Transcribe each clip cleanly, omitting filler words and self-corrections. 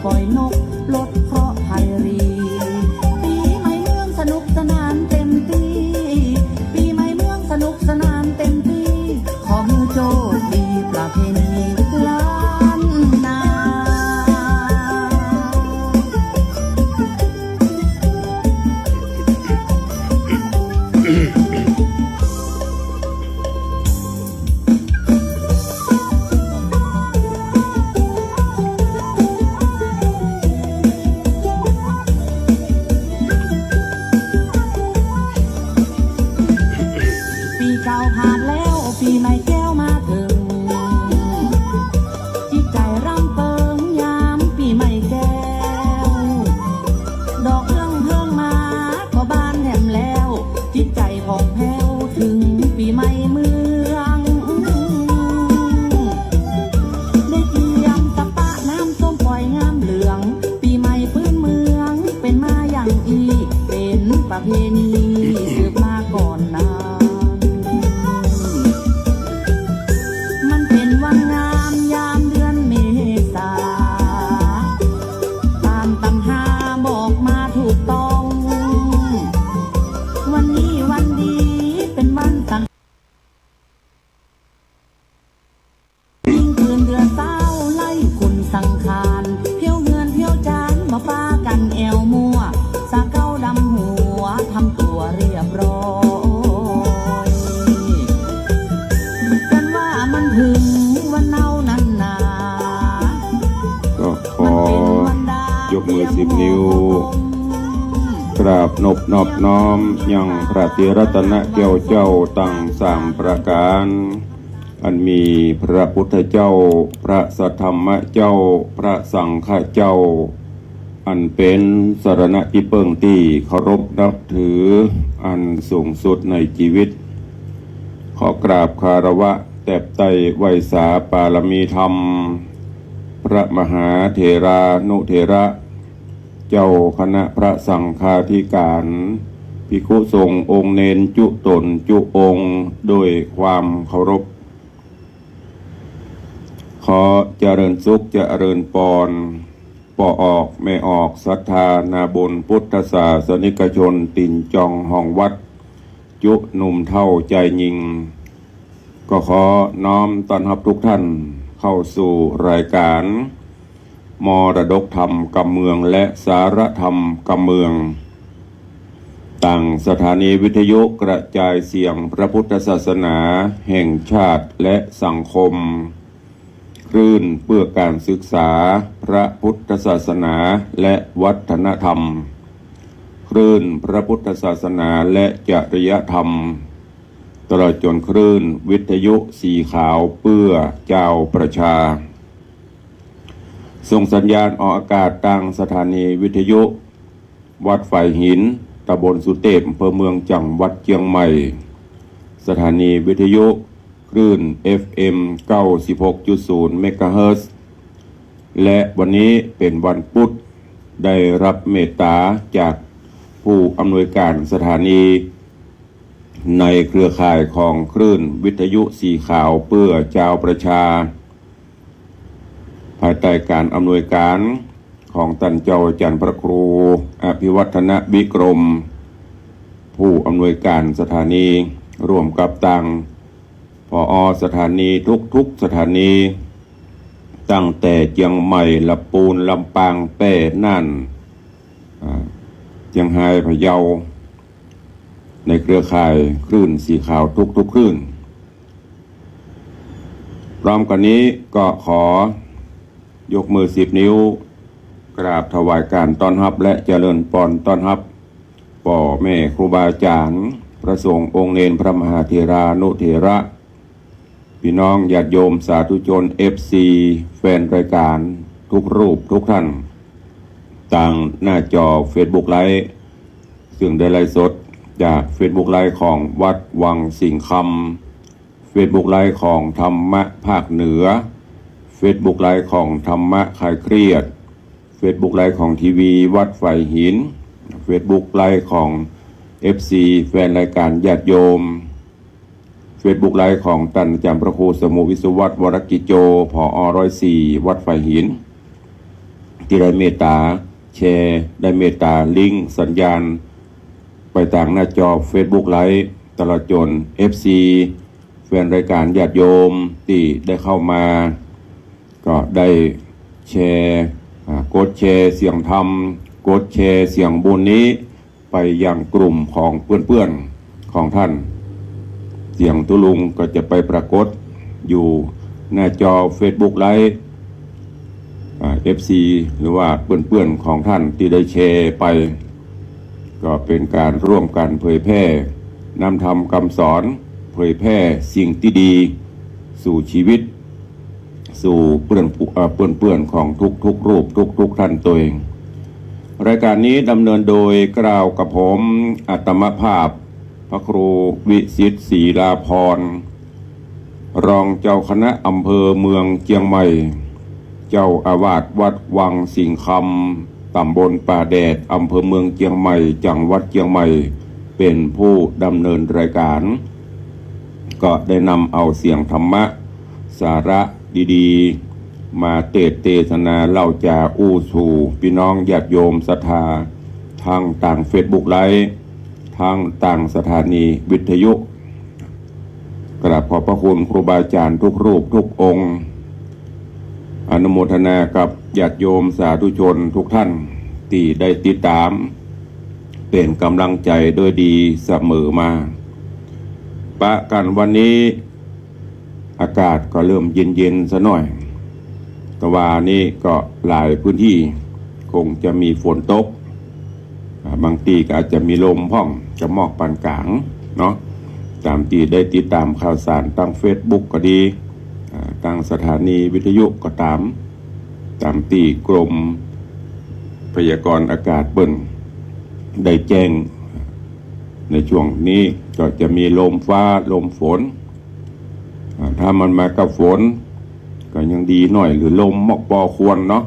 ปล่อยนกลดเคราะห์ภัยรีปีใหม่เมืองสนุกสนานเต็มที่ปีใหม่เมืองสนุกสนานเต็มที่ขอมือโจทย์ดีประเพณีล้านนา ปีเก่าผ่านแล้วปีใหม่แก้วมาถึงจิตใจร่ำเริงยามปีใหม่แก้วดอกเอื้องเพิ่งมาก็บานแหมแล้วจิตใจผ่องแผ้วถึงปีใหม่เมืองได้เตรียมตะปะน้ำส้มปล่อยงามเหลืองปีใหม่พื้นเมืองเป็นมาอย่างอีเป็นประเพณีสืบมาก่อนนานวันงามยามเดือนเมษาตามตำหาบอกมาถูกต้องวันนี้วันดีเป็นวันสังยิ่งคืนเดือนเศร้าไล่คุณสังขารเที่ยวเงินเที่ยวจานมาฟ้ากันแอวมัวสาเก้าดำหัวทำตัวเรียบร้อยกันว่ามันถึงก็ขอยกมือ10 นิ้วกราบนบน้อมยังพระติรัตนเกี่ยวเจ้าตั้ง3 ประการอันมีพระพุทธเจ้าพระสัทธรรมเจ้าพระสังฆเจ้าอันเป็นสรณะที่เปิ่งที่เคารพนับถืออันสูงสุดในชีวิตขอกราบคารวะแตบไตไวยสาปารมีธรรมพระมหาเถรานุเถระเจ้าคณะพระสังฆาธิการภิกขุสงฆ์องค์เนนจุตนจุองค์โดยความเคารพขอเจริญสุขเจริญปอนปอออกไม่ออกศรัทธานาบุญพุทธศาสนิกชนตินจองห้องวัดจุหนุ่มเท่าใจยิงก็ขอน้อมต้อนรับทุกท่านเข้าสู่รายการมรดกธรรมกำเมืองและสารธรรมกำเมืองต่างสถานีวิทยุกระจายเสียงพระพุทธศาสนาแห่งชาติและสังคมคลื่นเพื่อการศึกษาพระพุทธศาสนาและวัฒนธรรมคลื่นพระพุทธศาสนาและจริยธรรมตลอดจนคลื่นวิทยุสีขาวเพื่อเจ้าประชาส่งสัญญาณออกอากาศทางสถานีวิทยุวัดฝ่ายหินตำบลสุเทพอำเภอเมืองจังหวัดเชียงใหม่สถานีวิทยุคลื่น FM 96.0 เมกะเฮิรตซ์และวันนี้เป็นวันพุธได้รับเมตตาจากผู้อำนวยการสถานีในเครือข่ายของคลื่นวิทยุสีขาวเพื่อเจ้าประชาภายใต้การอำนวยการของท่านเจ้าอาจารย์พระครูอภิวัฒนวิกรมผู้อำนวยการสถานีร่วมกับตังผอ.สถานีทุกสถานีตั้งแต่เชียงใหม่ลำปูนลำปางแป้น่านเชียงรายพะเยาในเครือข่ายคลื่นสีขาวทุกคลื่นพร้อมกันนี้ก็ขอยกมือ10 นิ้วกราบถวายการต้อนรับและเจริญพรต้อนรับพ่อแม่ครูบาอาจารย์พระสงฆ์องค์เนนพระมหาเถรานุเถระพี่น้องญาติโยมสาธุชน FC แฟนรายการทุกรูปทุกท่านต่างหน้าจอ Facebook ไลฟ์ซึ่งได้ไลฟ์สดจาก Facebook ไลฟ์ของวัดวังสิงห์คำ Facebook ไลฟ์ของธรรมะภาคเหนือ Facebook ไลฟ์ของธรรมะคลายเครียด Facebook ไลฟ์ของทีวีวัดไฟหิน Facebook ไลฟ์ของ FC แฟนรายการญาติโยม Facebook ไลฟ์ของท่านอาจารย์พระครูสมุวิศวัตรวรกิจโจผอ.104 วัดไฟหิน ที่ได้เมตตาแชร์ได้เมตตาลิงก์สัญญาณไปทางหน้าจอ Facebook ไลฟ์ตลอดจน FC แฟนรายการญาติโยมที่ได้เข้ามาก็ได้แชร์กดแชร์เสียงธรรมกดแชร์เสียงบุญนี้ไปยังกลุ่มของเพื่อนๆของท่านเสียงตุลุงก็จะไปปรากฏอยู่หน้าจอ Facebook ไลฟ์FC หรือว่าเพื่อนๆของท่านที่ได้แชร์ไปก็เป็นการร่วมกันเผยแพร่นำธรรมคำสอนเผยแพร่สิ่งที่ดีสู่ชีวิตสู่เพื่อนของทุกรูปทุกท่านตัวเองรายการนี้ดำเนินโดยกล่าวกับผมอัตมภาพพระครูวิสิตศรีลาภรณ์รองเจ้าคณะอำเภอเมืองเชียงใหม่เจ้าอาวาสวัดวังสิงคำตำบลป่าแดดอำเภอเมืองเชียงใหม่จังหวัดเชียงใหม่เป็นผู้ดำเนินรายการก็ได้นำเอาเสียงธรรมะสาระดีๆมาเทศนาเล่าจาอู้สู่พี่น้องญาติโยมศรัทธาทางต่างเฟซบุ๊กไลฟ์ทางต่างสถานีวิทยุกราบขอบพระคุณครูบาอาจารย์ทุกรูปทุกองค์อนุโมทนากับญาติโยมสาธุชนทุกท่านที่ได้ติดตามเป็นกำลังใจด้วยดีเสมอมาปะกันวันนี้อากาศก็เริ่มเย็นๆซะหน่อยแต่ว่านี่ก็หลายพื้นที่คงจะมีฝนตกบางทีก็อาจจะมีลมพ่องจะหมอกปานกลางเนาะตามที่ได้ติดตามข่าวสารทาง Facebook ก็ดีทางสถานีวิทยุก็ตามที่กรมพยากรณ์อากาศเบิ่งได้แจ้งในช่วงนี้ก็จะมีลมฟ้าลมฝนถ้ามันมากับฝนก็ยังดีหน่อยหรือลมมอกปอควรเนาะ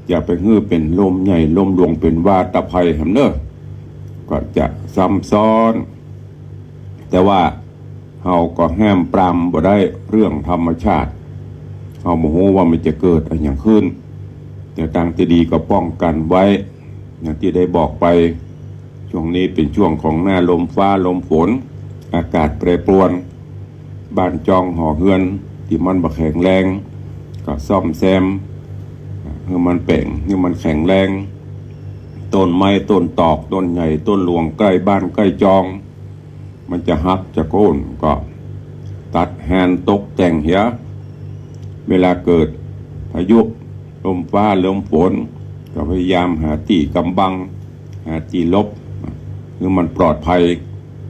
อย่าไปฮื้อเป็นลมใหญ่ลมหลวงเป็นว่าตะไคร้หำเนอก็จะซ้ำซ้อนแต่ว่าเฮาก็ห้ามปรามบ่ได้เรื่องธรรมชาติเฮาบ่ฮู้ว่ามันจะเกิดอะไรอย่างขึ้นแต่ทางที่ดีก็ป้องกันไว้อย่างที่ได้บอกไปช่วงนี้เป็นช่วงของหน้าลมฟ้าลมฝนอากาศแปรปรวนบ้านจองหอเฮือนที่มันบ่แข็งแรงก็ซ่อมแซมให้มันแปลงให้มันแข็งแรงต้นไม้ต้นตอกต้นใหญ่ต้นหลวงใกล้บ้านใกล้จองมันจะหักจะโค่นก็ตัดแฮนตกแต่งเหียเวลาเกิดพายุลมฟ้าลมฝนก็พยายามหาที่กำบังหาที่ลบคือมันปลอดภัย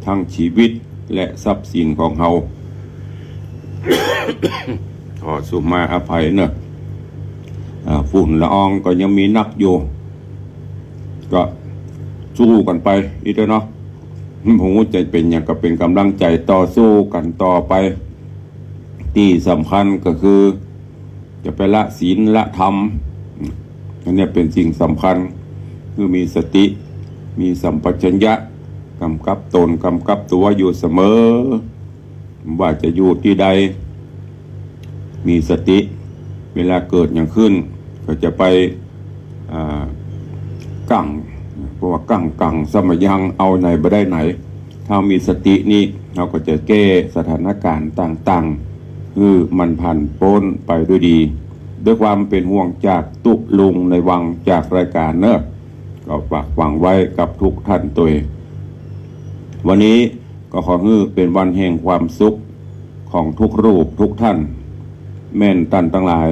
ทั้งชีวิตและทรัพย์สินของเฮา ขอสุมาอภัยเนอะฝุ่นละอองก็ยังมีนักอยู่ก็สู้กันไปอีกเนาะผมว่าจะเป็นอย่างก็เป็นกำลังใจต่อสู้กันต่อไปที่สำคัญก็คือจะไปละศีลละธรรมอันนี้เป็นสิ่งสำคัญคือมีสติมีสัมปชัญญะกำกับตนกำกับตัวอยู่เสมอว่าจะอยู่ที่ใดมีสติเวลาเกิดอย่างขึ้นก็จะไปกั้งเพราะว่ากั้งสมัยยังเอาไหนบ่ได้ไหนถ้ามีสตินี่เราก็จะแก้สถานการณ์ต่างๆคือมันผ่านพ้นไปด้วยดีด้วยความเป็นห่วงจากตุลุงในวังจากรายการเนอะก็ฝากหวังไว้กับทุกท่านตัวเองวันนี้ก็ขอให้เป็นวันแห่งความสุขของทุกรูปทุกท่านแม่นท่านทั้งหลาย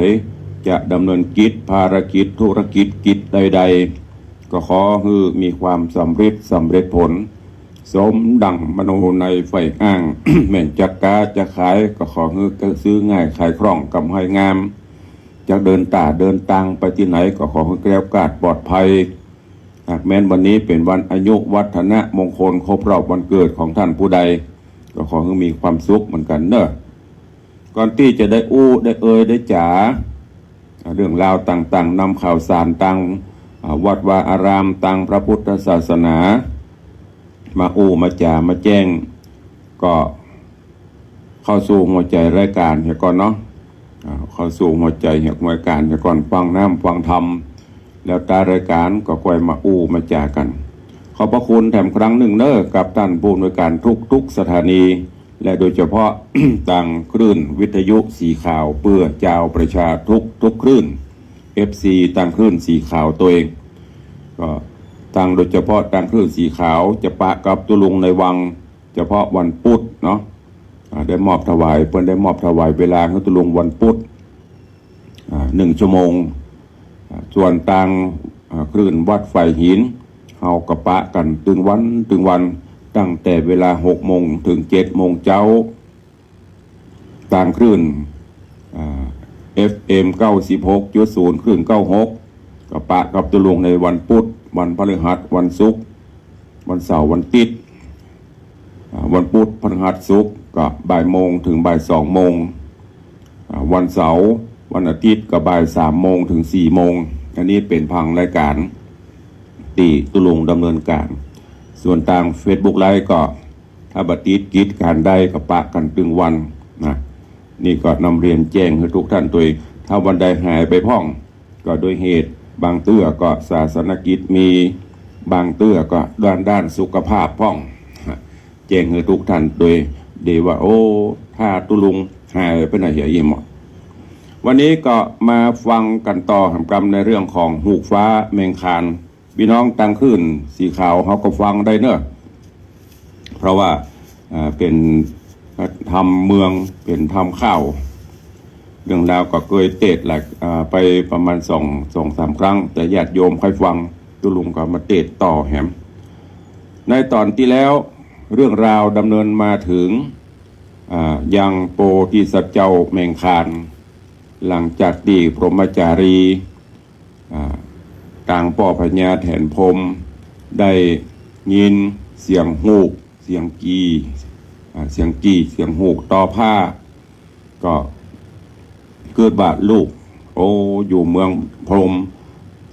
จะดำเนินกิจภารกิจธุรกิจกิจใดๆก็ขอให้มีความสำเร็จผลสมดังมโนในไฟอ้าง แม่นจักกาจะขายก็ขอให้ซื้อง่ายขายคล่องกำไรงามจะเดินตังไปที่ไหนก็ขอให้แกล้วกลาดปลอดภัยหากแม้นวันนี้เป็นวันอายุวัฒนะมงคลครบรอบวันเกิดของท่านผู้ใดก็ขอให้มีความสุขเหมือนกันเนอะก่อนที่จะได้อู้ได้ได้จ๋าเรื่องราวต่างๆนำข่าวสารต่างวัดวาอารามต่างพระพุทธศาสนามาอู้มาจ๋ามาแจ้งก็เข้าสู่หัวใจรายการเหี่ยก่อนเนาะเข้าสู่หัวใจเหี่ยรายการเหี่ยก่อนฟังน้ำฟังธรรม แล้วตารายการก็ค่อยมาอู้มาจากันขอบพระคุณแถมครั้งหนึ่งเนอกับท่านผู้อำนวยการทุกสถานีและโดยเฉพาะ ต่างคลื่นวิทยุสีขาวเพื่อเจ้าประชาทุกคลื่น FC ต่างคลื่นสีขาวตัวเองก็ต่างโดยเฉพาะต่างคลื่นสีขาวจะปะกับตุลุงในวังเฉพาะวันพุธเนาะได้มอบถวายเพื่อนได้มอบถวายเวลาให้ตุลุงวันพุธ1 ชั่วโมงส่วนต่างคลื่นวัดไฟหินเฮากระปะกันตึงวันตั้งแต่เวลา6 โมงถึง7 โมงเช้าต่างคลื่นFM 96.0 คลื่น96กระปะกับตุลุงในวันพุธวันพฤหัสวันศุกร์วันเสาร์วันอาทิตย์วันพุธพฤหัสศุกร์ก็บ่ายโมงถึงบ่าย2 โมงวันเสาร์วันอาทิตย์ก็บ่าย3 โมงถึง4 โมงอันนี้เป็นพังรายการที่ตุลุงดำเนินการส่วนทาง Facebook ไลฟ์ก็ถ้าบัติดกิจการได้ก็ปะกันตึงวันนะนี่ก็นำเรียนแจ้งให้ทุกท่านตัวเองถ้าวันใดหายไปพ่องก็โดยเหตุบางเตื้อก็ศาสนกิจมีบางเตื้อก็ด้านสุขภาพพ่องแจ้งให้ทุกท่านโดยเดี๋ยวว่าโอ้ถ้าตุลุงหายไปไหนเหี้ยหมดวันนี้ก็มาฟังกันต่อทำกรรมในเรื่องของหูกฟ้าแมงคานพี่น้องตังคลื่นสีขาวเขาก็ฟังได้เนอะเพราะว่าเป็นทำเมืองเป็นทำข้าวเรื่องราวก็เคยเทศหลายไปประมาณ2-3 ครั้งแต่ญาติโยมค่อยฟังตุลุงก็มาเทศต่อแหมในตอนที่แล้วเรื่องราวดำเนินมาถึงยังโพธิสัตว์เจ้าแมงคานหลังจากที่พรหมจารีต่างป่อพญาแถนพรมได้ยินเสียงฮูกเสียงฮูกต่อผ้าก็เกิดบาดลูกโอ้อยู่เมืองพรหม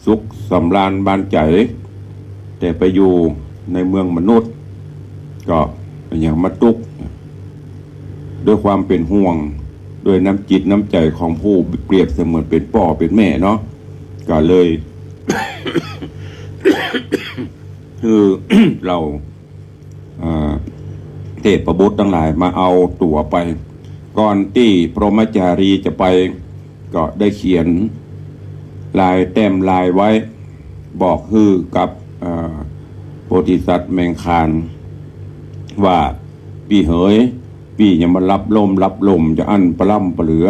สุขสำราญบานใจแต่ไปอยู่ในเมืองมนุษย์ก็อย่างมาตุกด้วยความเป็นห่วงด้วยน้ำจิตน้ำใจของผู้เปรียบเสมือนเป็นพ่อเป็นแม่เนาะก็เลย คือ เราเทพบุตรทั้งหลายมาเอาตั๋วไปก่อนที่พรหมจารีจะไปก็ได้เขียนลายแต้มลายไว้บอกฮือกับโพธิสัตว์แมงคานว่าพี่เหยพี่อย่ามารับลมจะอันปล้ำปเหลือ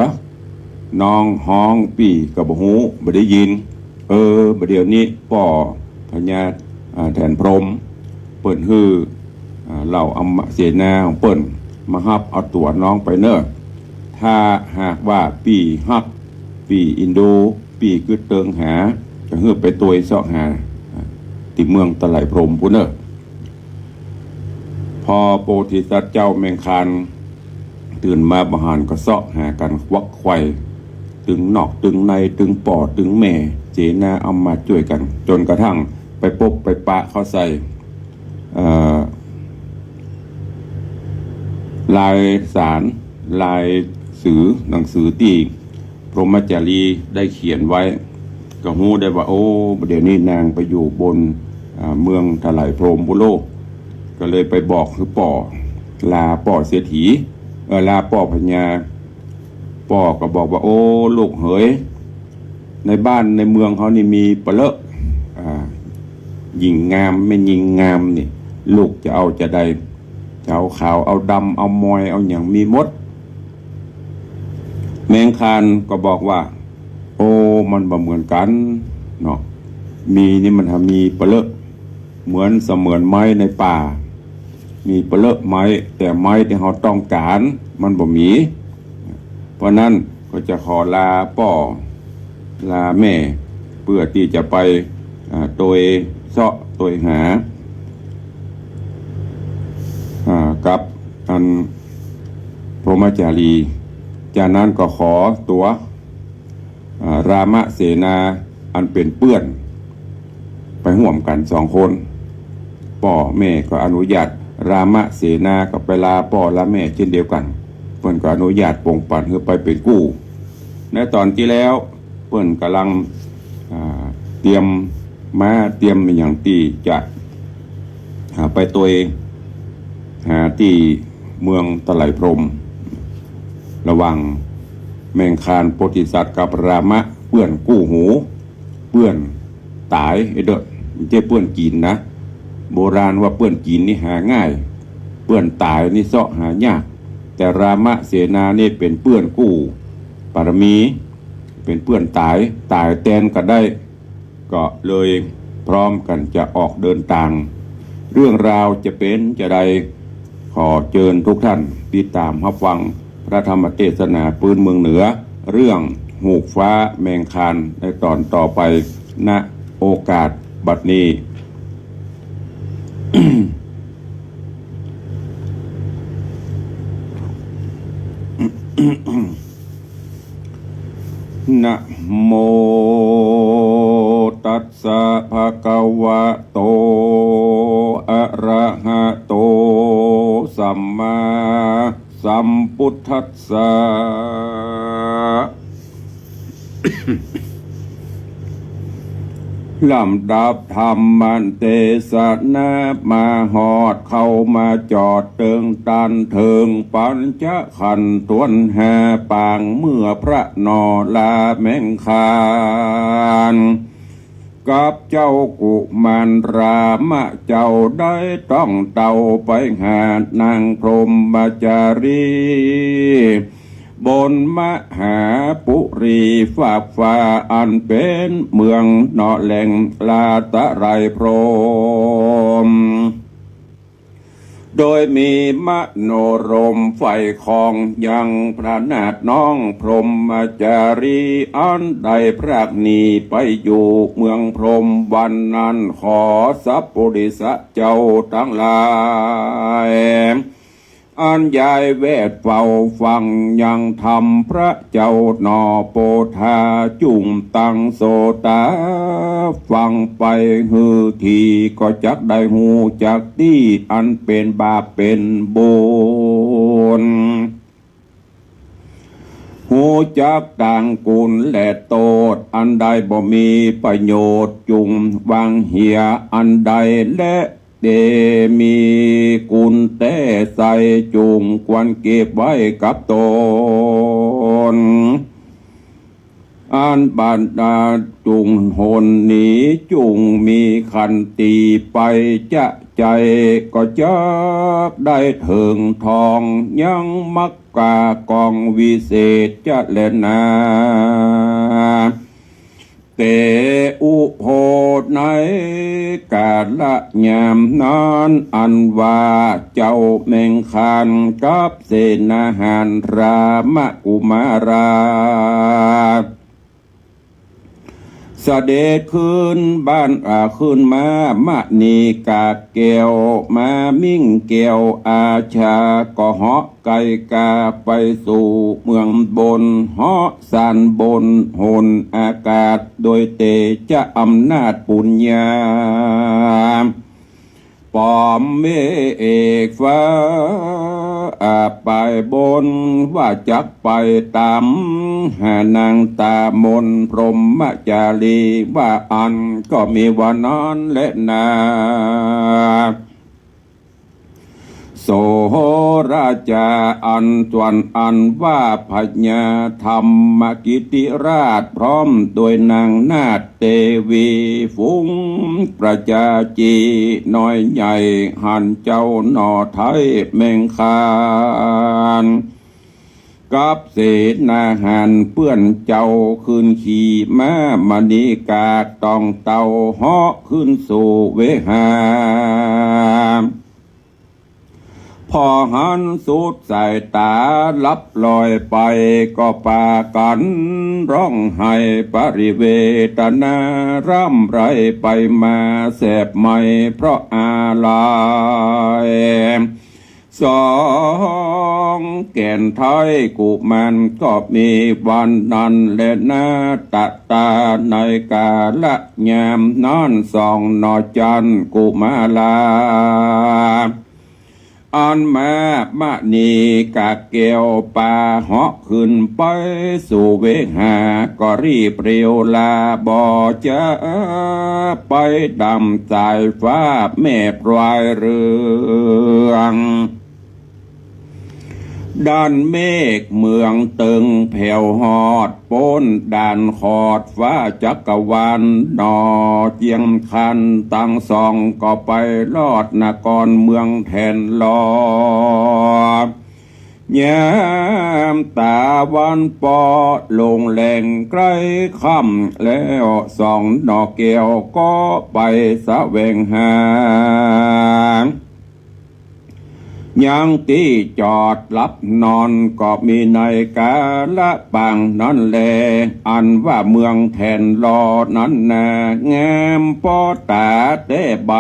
น้องห้องพี่กับหูบ่ได้ยินบ่เดี๋ยวนี้ป่อพญาแถนพรหมเปิ่นฮือเหล่าอำมาเสนาของเปิ่นมาฮับเอาตัวน้องไปเนอะถ้าหากว่าพี่ฮักพี่อินโดพี่กึดเติงหาจะฮือไปตัวเสาะหาติเมืองตะไหลพรหมพุ่นเนอะพอโพธิสัตว์เจ้าแมงคานตื่นมาบหารก็เสาะหากันควักไขว่ตึงนอกตึงในตึงปอดตึงแม่เจนาเอามาช่วยกันจนกระทั่งไปปบไปปะเข้าใส่ลายสารลายสือหนังสือที่พรหมจารีได้เขียนไว้ก็ฮู้ได้ว่าโอ้เดี๋ยวนี้นางไปอยู่บนเมืองถลายพรหมบุโลกก็เลยไปบอกคือป่อลาป่อเศรษฐีลาป่อพญาป่อก็บอกว่าโอ้ลูกเหยในบ้านในเมืองเขานี่มีปะเลอะหญิงงามไม่หญิงงามนี่ลูกจะเอาจะได้จะเอาขาวเอาดำเอามอยเอาอย่างมีมดแมงคานก็บอกว่าโอ้มันบ่เหมือนกันเนาะมีนี่มันมีปะเลอะเหมือนเสมือนไม้ในป่ามีปะเลอะไม้แต่ไม้ที่เราต้องการมันบ่มีเพราะนั้นก็จะขอลาป่อลาแม่เพื่อที่จะไปตัวเสาะตัวหากับอันพรหมจารีจากนั้นก็ขอตัวรามเสนาอันเป็นเปื้อนไปห่วมกัน2 คนพ่อแม่ก็อนุญาตรามเสนาก็ไปลาพ่อลาแม่เช่นเดียวกันเพิ่นก็อนุญาตปงปันเพื่อไปเป็นกู้ในตอนที่แล้วเพิ่นกำลัง เตรียมมาเตรียมอย่างที่จะไปตัวเองหาที่เมืองตะไลพรหมระวังแมงคานโพธิสัตว์กับรามะเปื้อนกู้หูเปื้อนตายไอ้เด้อไม่ใช่เปื้อนกินนะโบราณว่าเปื้อนกินนี่หาง่ายเปื้อนตายนี่เสาะหายากแต่รามะเสนานี่เป็นเปื้อนกู้ปารมีเป็นเปื้อนตายแตนก็ได้ก็เลยพร้อมกันจะออกเดินทางเรื่องราวจะเป็นจะใดขอเชิญทุกท่านติดตามรับฟังพระธรรมเทศนาปืนเมืองเหนือเรื่องหูกฟ้าแมงคานในตอนต่อไปณโอกาสบัดนี้ นะโมตัสสะภะคะวะโตอะระหะโตสัมมาสัมพุทธัสสะ ลำดับธรรมันเตสนามาหอดเข้ามาจอดเติงตันเทิงปัญจขันตวนแห่ปางเมื่อพระนอลาแมงคานกับเจ้ากุมารรามะเจ้าได้ต้องเต่าไปหานางพรหมจารีบนมหาปุรีฝากฟ้าอันเป็นเมืองเนาะแหล่งลาตะไรพรหมโดยมีมโนรมไฟของยังพระนาถน้องพรหมจารีอันใดพรากหนีไปอยู่เมืองพรหมวันนั้นขอสัพพุริสเจ้าทั้งหลายอันยายเวทเฝ้าฟังยังทำพระเจ้าหนอโปธาจุงตังโสตาฟังไปฮือทีก็จักได้หูจักที่อันเป็นบาปเป็นบุญหูจักต่างกุลและโตดอันใดบ่มีประโยชน์จุงวางเหียอันใดและเดมีกุลแต่ใส่จุงควรเก็บไว้กับตนอันบันดาจุงหนหนีจุงมีขันตีไปจะใจก็จักได้เถิงทองยังมักกากองวิเศษจะเล่นนาเตอุโพในกาละยามนั้นอันว่าเจ้าแมงคานกับเสนาหารรามกุมาราเสด็จขึ้นบ้านขึ้นมามะนีกาเกวมามิ่งเกวอาชาก็เหาะไกกาไปสู่เมืองบนเหาะสานบนหนอากาศโดยเตจะอำนาจปุญญาปอมเมเอกฟ้าไปบนว่าจักไปตามหานางตามนพรหมจารีว่าอันก็มีวันนั้นและนาโสราชาอันตวนอันว่าพญาธรรมกิติราชพร้อมโดยนางนาถเทวีฟุ้งประชาจีน้อยใหญ่หันเจ้าหน่อไทยแมงคานกับเศษนาหันเปื้อนเจ้าขึ้นขี่ม้ามณีกาต้องเต่าเหาะขึ้นสู่เวหาพอหันสุดสายตาลับลอยไปก็ปากันร้องไห้ปริเวทนาร่ำไรไปมาแสบไม่เพราะอาลัยสองแก่นไทยกุมันก็มีวันนั้นและนาตะตาในกาละยามนอนส่องนอจันกุมาลา อันมามะนีกะเกียวปลาเหาะขึ้นไปสู่เวหาก็รีบเรียวลาบ่จะไปดำสายฟ้าแม่ปลายเรืองด้านเมฆเมืองตึงแผ่วหอดป้นด่านขอดฟ้าจักรวาลนอเจียงคันตั้งสองก็ไปลอดนครเมืองแทนลอยามตาวันปอลงแหล่งใกล้ค่ำแล้วสองดอกแก้วก็ไปแสวงหายังที่จอดรับนอนก็มีในกาละปางนั่นแลอันว่าเมืองแทนรอนั้นนะงามปอตาเต้ใบ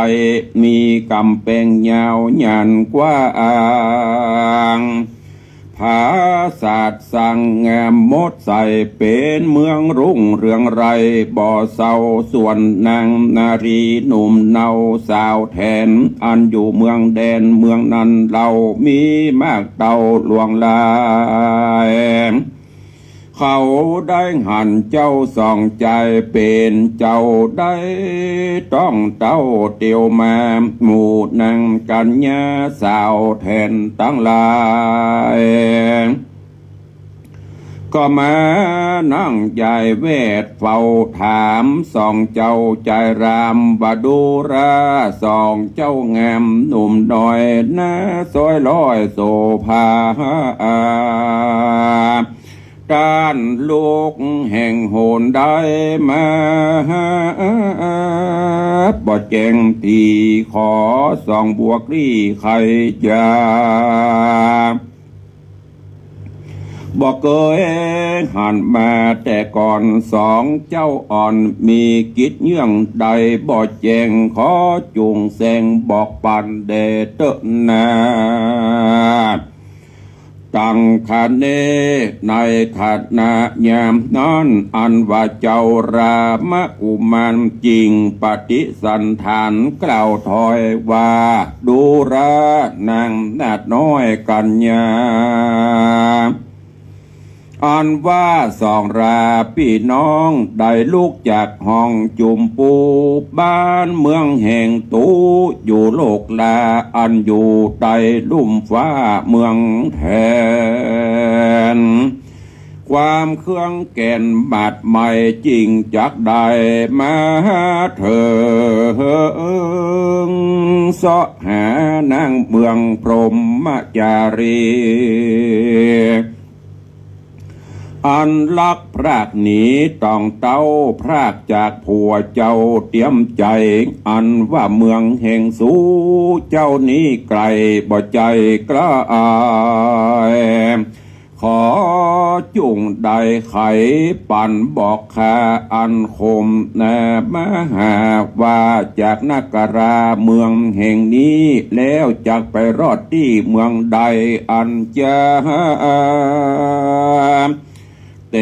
มีกำแพงยาวหยันกว่าอ่างผาศาสตร์สั่งงามมดใสเป็นเมืองรุ่งเรืองไรบ่อเศร้าส่วนนางนารีหนุ่มเนาสาวแทนอันอยู่เมืองแดนเมืองนั้นเรามีมากเต่าหลวงลายเขาได้หันเจ้าส่องใจเป็นเจ้าได้ต้องเต้าเตียวมาหมู่นางกัญญาสาวแทนตั้งหลายก็มานั่งยายเวทเฝ้าถามส่องเจ้าใจรามบดูราส่องเจ้างามหนุ่มน้อยนะซอยลอยโสภาการลูกแห่งโหนได้มาบ่แจงที่ขอส่องบวกรี่ใครจะบอกเคยหันมาแต่ก่อนสองเจ้าอ่อนมีกิจเยื่องใดบ่แจงขอจุงแสงบอกปันเดเตนาตั้งขันเนในขันนายามนั้นอันว่าเจ้ารามกุมารจริงปฏิสันฐานกล่าวถอยว่าดูรานางนาดน้อยกัญญาอันว่าสองราพี่น้องได้ลูกจากห้องจุมปูบ้านเมืองแห่งตูอยู่โลกลาอันอยู่ใต้ลุ่มฟ้าเมืองแทนความเครื่องแก่นบาดใหม่จริงจากใดมาเถิงเสาะหานางเมืองพรหมจารีอันลักพรากหนีต้องเต้าพรากจากผัวเจ้าเตรียมใจอันว่าเมืองแห่งสูเจ้านี้ไกลบ่ใจกล้าอายขอจุงได้ไขปั่นบอกข้าอันคมแน่มาหาว่าจากนกราเมืองแห่งนี้แล้วจากไปรอดที่เมืองใดอันจะเต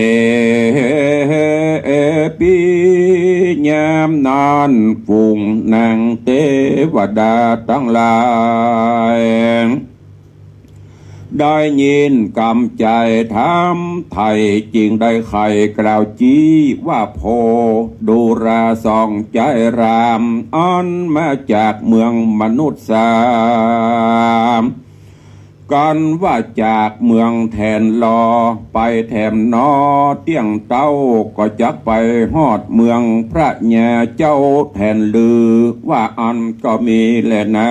ปียามนานฝูงนางเทวดาทั้งหลายได้ยินกำใจถามไทยจริงได้ไขกล่าวจี้ว่าโพดูราสองใจรามอันมาจากเมืองมนุษย์สามกันว่าจากเมืองแทนลอไปแถมนอเตี้ยงเต้าก็จักไปฮอดเมืองพระญาเจ้าแทนลือว่าอันก็มีแลนา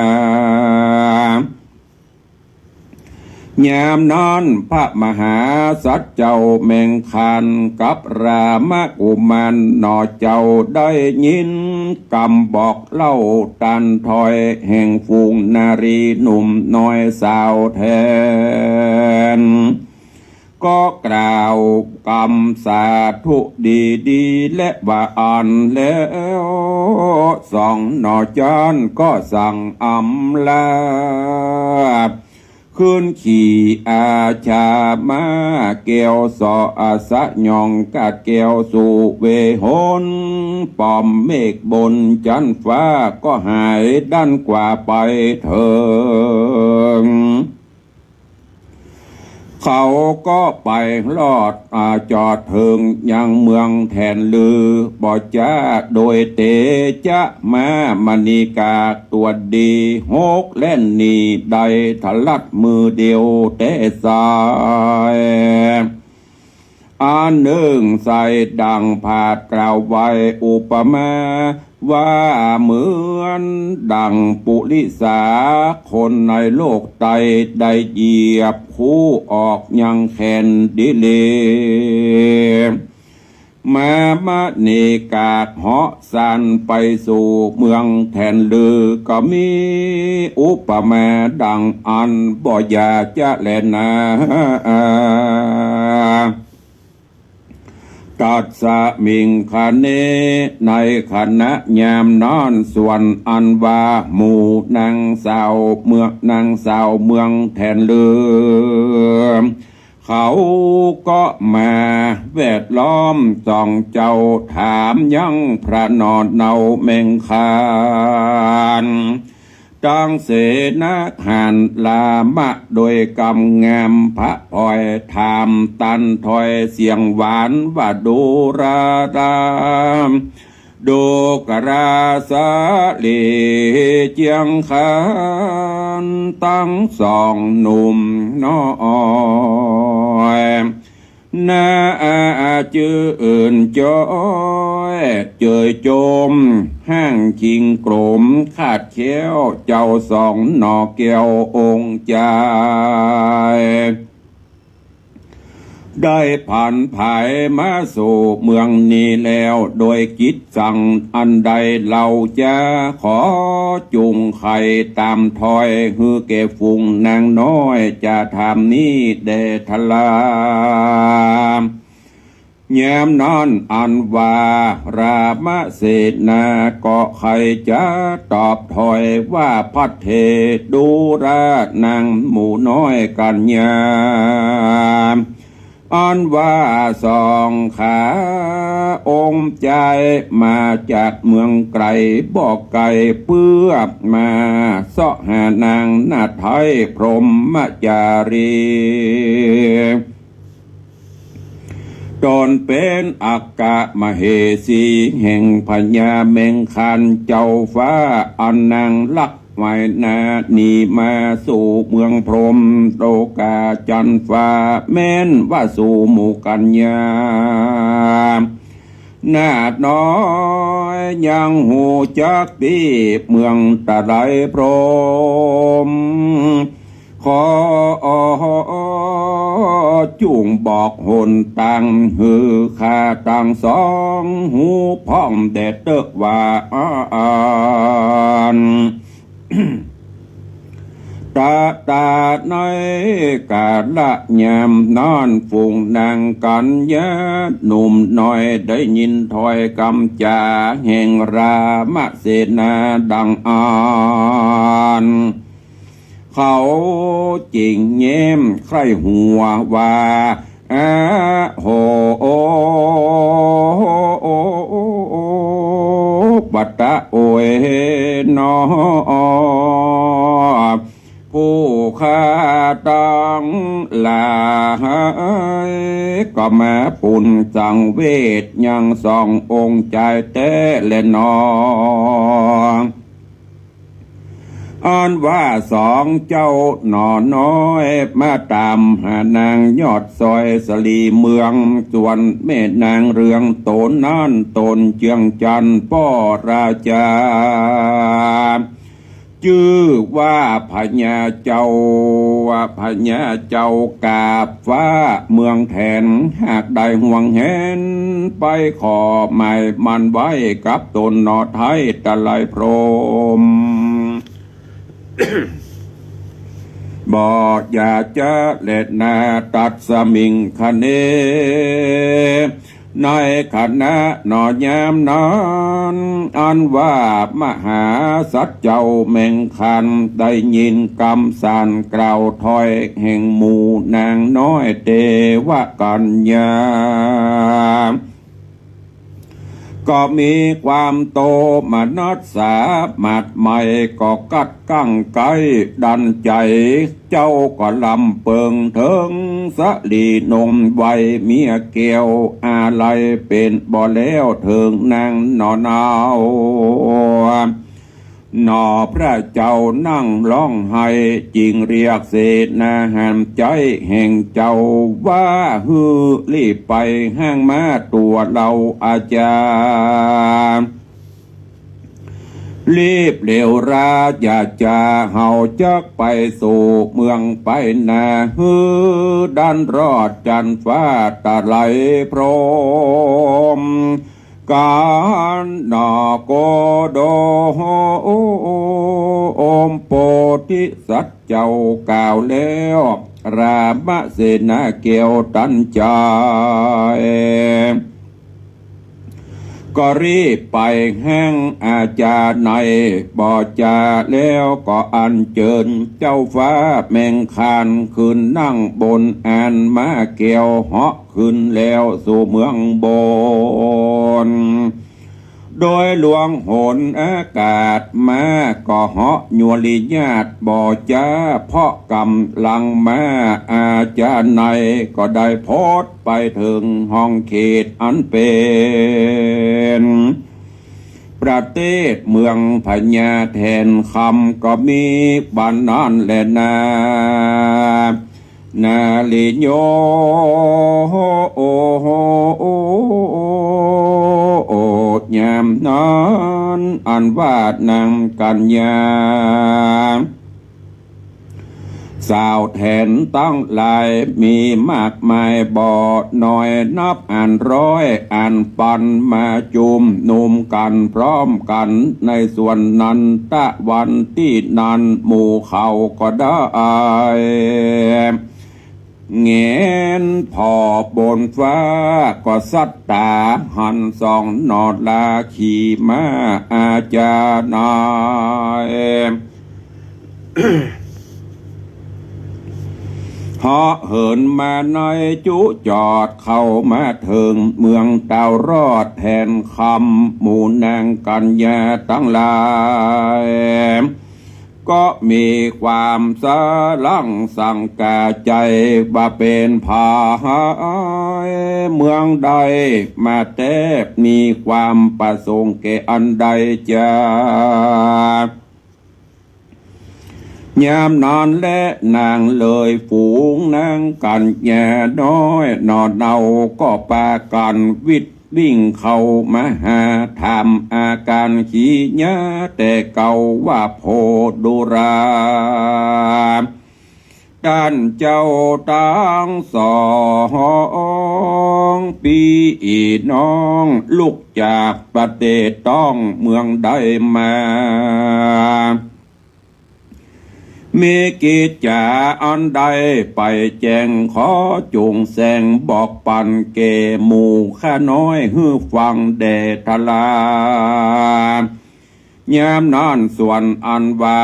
ยามนั้นพระมหาสัจเจ้าแมงคันกับรามกุมารนอเจ้าได้ยินกำบอกเล่าตันถอยแห่งฝูงนารีหนุ่มน้อยสาวแทนก็กล่าวกำสาธุดีและว่าอ่านแล้วสองนอจานก็สั่งอำลา ขึ้นขี่อาชามาแก้วสออาสะยองกาดแก้วสู่เวหนปอมเมฆบนจันฟ้าก็หายด้านกว่าไปเถิงเขาก็ไปลอดจอดถึงยังเมืองแทนลือบ่จ้าโดยเตจะมามณีกาตัวดีหกเล่นนีใดทะลัดมือเดียวเตะสายอันหนึ่งใส่ดังผาดกล่าวไว้อุปมาว่าเหมือนดังปุริสาคนในโลกใดได้เหยียบคู่ออกยังแขนดิเลมามะเนกากเหาะสันไปสู่เมืองแทนลือก็มีอุปมาดังอันบ่อยากจะแลนาตัดสะมิงคเนในขณะยามนอนส่วนอันว่าหมู่นางสาวเมืองแทนลือเขาก็มาแวดล้อมส่องเจ้าถามยังพระนอนเนาเมงคานจังเสนาหันลามะโดยกำงามพระพอยถามตันถอยเสียงหวานว่าดูราดามดูกราสาลีเจียงคานตั้งสองหนุ่มน้อยนาจื่นจอยเจยโจมห้างคิงกลมขาดเขี้ยวเจ้าสองหนอเกี่ยวองค์ใจได้ผ่านภายมาสู่เมืองนี้แล้วโดยกิจสั่งอันใดเราจะขอจุงไข่ตามถอยฮือเก็บฟุงนางน้อยจะทำนี้เดทลายามนอนอันว่ารามเสนาก็ใครจะตอบถอยว่าพัดเทดูรานางหมู่น้อยกันยามอันว่าสองขาองค์ใจมาจากเมืองไกลบอกไก่เปื้อมาเสาะหานางนาไทยพรหมจารีตนเป็นอักกะมเหสีแห่งพญาเมงคันเจ้าฟ้าอันนางลักไว้นานีมาสู่เมืองพรหมโตกาจันฟ้าแม้นว่าสู่หมู่กัญญานาดน้อยยังหูจักดีเมืองตะไลพรหมขอจุงบอกหนตังฮือข้าตังสองหูพ่องเด็ดเตกว่าตาในกาละยามนอนฝูงนางกันยะหนุ่มน้อยได้ยินถอยกำจาแห่งรามเสนาดังอ่านเขาจริงเย้มใครหัวว่าโหปัตตะโอยนอผู้ข้าตั้งลาก็มาปุ่นสังเวทยังสององค์ใจเต้และนออันว่าสองเจ้าหนอน้อยมาตามหานางยอดซอยสลีเมืองส่วนแม่นางเรืองโตนนั่นตนเจียงจันป้อราชาชื่อว่าพญาเจ้ากาบฟ้าเมืองแทนหากได้ห่วงเห็นไปขอหมายมันไว้กับตนนอไทยตะไลพรหม บ่อยากจะเล็ดนาตัดสมิงคเน ในขณะนอยามนั้นอันว่ามหาสัจเจ้าแม่งคันได้ยินคำสั่นกล่าวถอยแห่งหมู่นางน้อยเทวกัญญาก็มีความโตมนัสสามัดใหม่ก็กัดกั้งไกดันใจเจ้าก็ลำเปิงเถิงสะลีนมไวเมียเกี่ยวอะไรเป็นบ่แล้วเถิงนางนอนาวหนอพระเจ้านั่งร้องไห้จิงเรียกเสนาหามใจแห่งเจ้าว่าฮือรีบไปห้างมาตัวเราอาจารย์รีบเร็วราอย่าจะเฮาจักไปสู่เมืองไปนาฮือดันรอดจันฟ้าตะไหลพรมการนาโกโดโอมโพธิสัตว์เจ้ากล่าวแล้วรามเสนาเกียวตันใจก็รีบไปแห้งอาจารย์ในบ่อจาแล้วก็อัญเชิญเจ้าฟ้าแมงคานขึ้นนั่งบนอันมาเกี่ยวเหาะขึ้นแล้วสู่เมืองบนโดยหลวงหนอากาศมาก็เหาะยัวลิญาตบ่อจ้าเพาะกำลังมาอาจารย์ในก็ได้โพสต์ไปถึงห้องเขตอันเป็นประเทศเมืองพญาแทนคำก็มีบ้านนั้นแหละนาลิโยยามนั้นอันว่านางกัญญาสาวแทนตั้งหลายมีมากมายบ่น้อยนับอันร้อยอันปันมาจุมนุมกันพร้อมกันในส่วนนั้นตะวันที่นั้นหมู่เขาก็ได้เงนพอบนฟ้าก็สัตตาหันสองนอดลาขี่มาอาจารย์นายเหาะเหินมาในจุจอดเข้ามาถึงเมืองเต่ารอดแทนคำหมู่นางกัญญาตั้งหลายก็มีความสะลังสังกาใจว่าเป็นพาหายเมืองใดมาแต่มีความประสงค์แก่อันใดยามนอนและนางเลยฝูงนางกันแย่น้อยนอนเนาก็ปากันวิ่งเข้ามาหาทำอาการขี้ยะแต่เก่าว่าโพดุราด้านเจ้าตั้ง2 ปีน้องลูกจากประเทศต้องเมืองใดมามีกิจจาอันใดไปแจ้งขอจุงแสงบอกปันเกหมู่ข้าน้อยฮือฟังแด่ทลายามนั้นส่วนอันว่า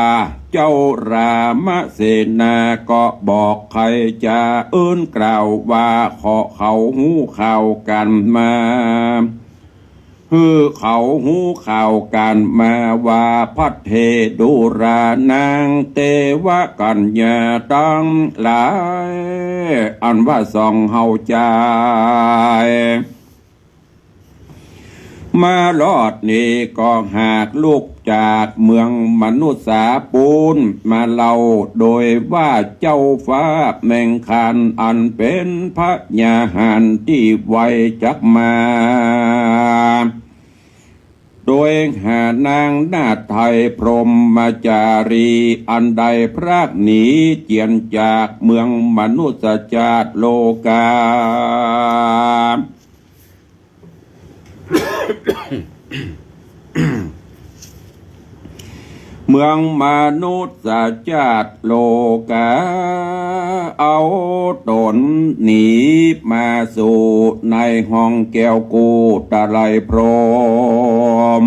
เจ้ารามเสนาก็บอกใครจะกล่าวว่าขอเขาหูข่าวกันมาคือเขาหูข่าวกันมาว่าพัดเทดุรานางเทวกัญญาตั้งหลายอันว่าส่องเฮาใจมาลอดนี่ก็หากลูกจากเมืองมนุษย์สาปูนมาเล่าโดยว่าเจ้าฟ้าแมงคานอันเป็นพระญาหารที่ไวจักมาโดยหานางนาถไทยพรหมจารีอันใดพรากหนีเจียนจากเมืองมนุษย์ชาติโลกา ม เมืองมนุษย์ศาสตร์โลกาเอาตนหนีมาสู่ในห้องแก้วกูตะไลพรหม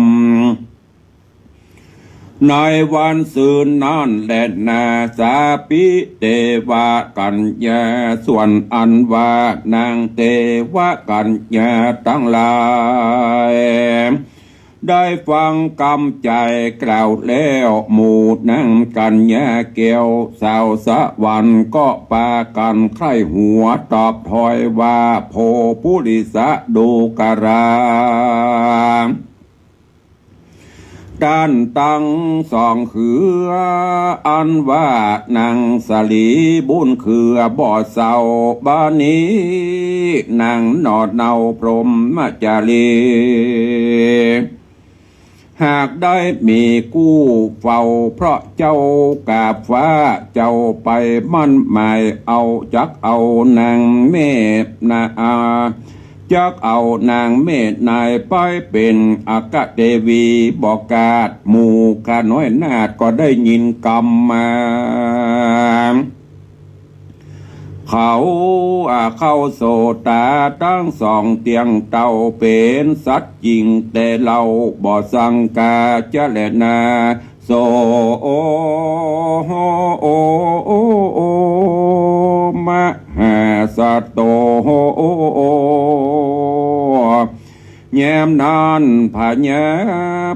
ในวันซืนนั้นแลนาสาปิเทวกัญญาส่วนอันว่านางเทวกัญญาทั้งหลายได้ฟังกำใจกล่าวแล้วหมู่นางกัญญาเกี่ยวสาวสะวันก็ปากันใคร่หัวตอบถอยว่าโพปุริสะดูกราด้านตั้งสองคืออันว่านางสลีบุญคือบ่อเศร้าบ้านนี้นางนอดเนาพรหมจารีหากได้มีกู้เฝ้าเพราะเจ้ากาบฟ้าเจ้าไปมั่นหมายเอาจักเอานางเมตนาจักเอานางเมตนายไปเป็นอากาเทวีบอกกาดหมู่ข้าน้อยนาดก็ได้ยินกรรมมาเขาเข้าโสตาตั้งสองเตียงเต่าเป็นสัตว์จริงแต่เราบ่สังกาจะแลนาโสโอโอมหาสัตโตแย้มนานพญา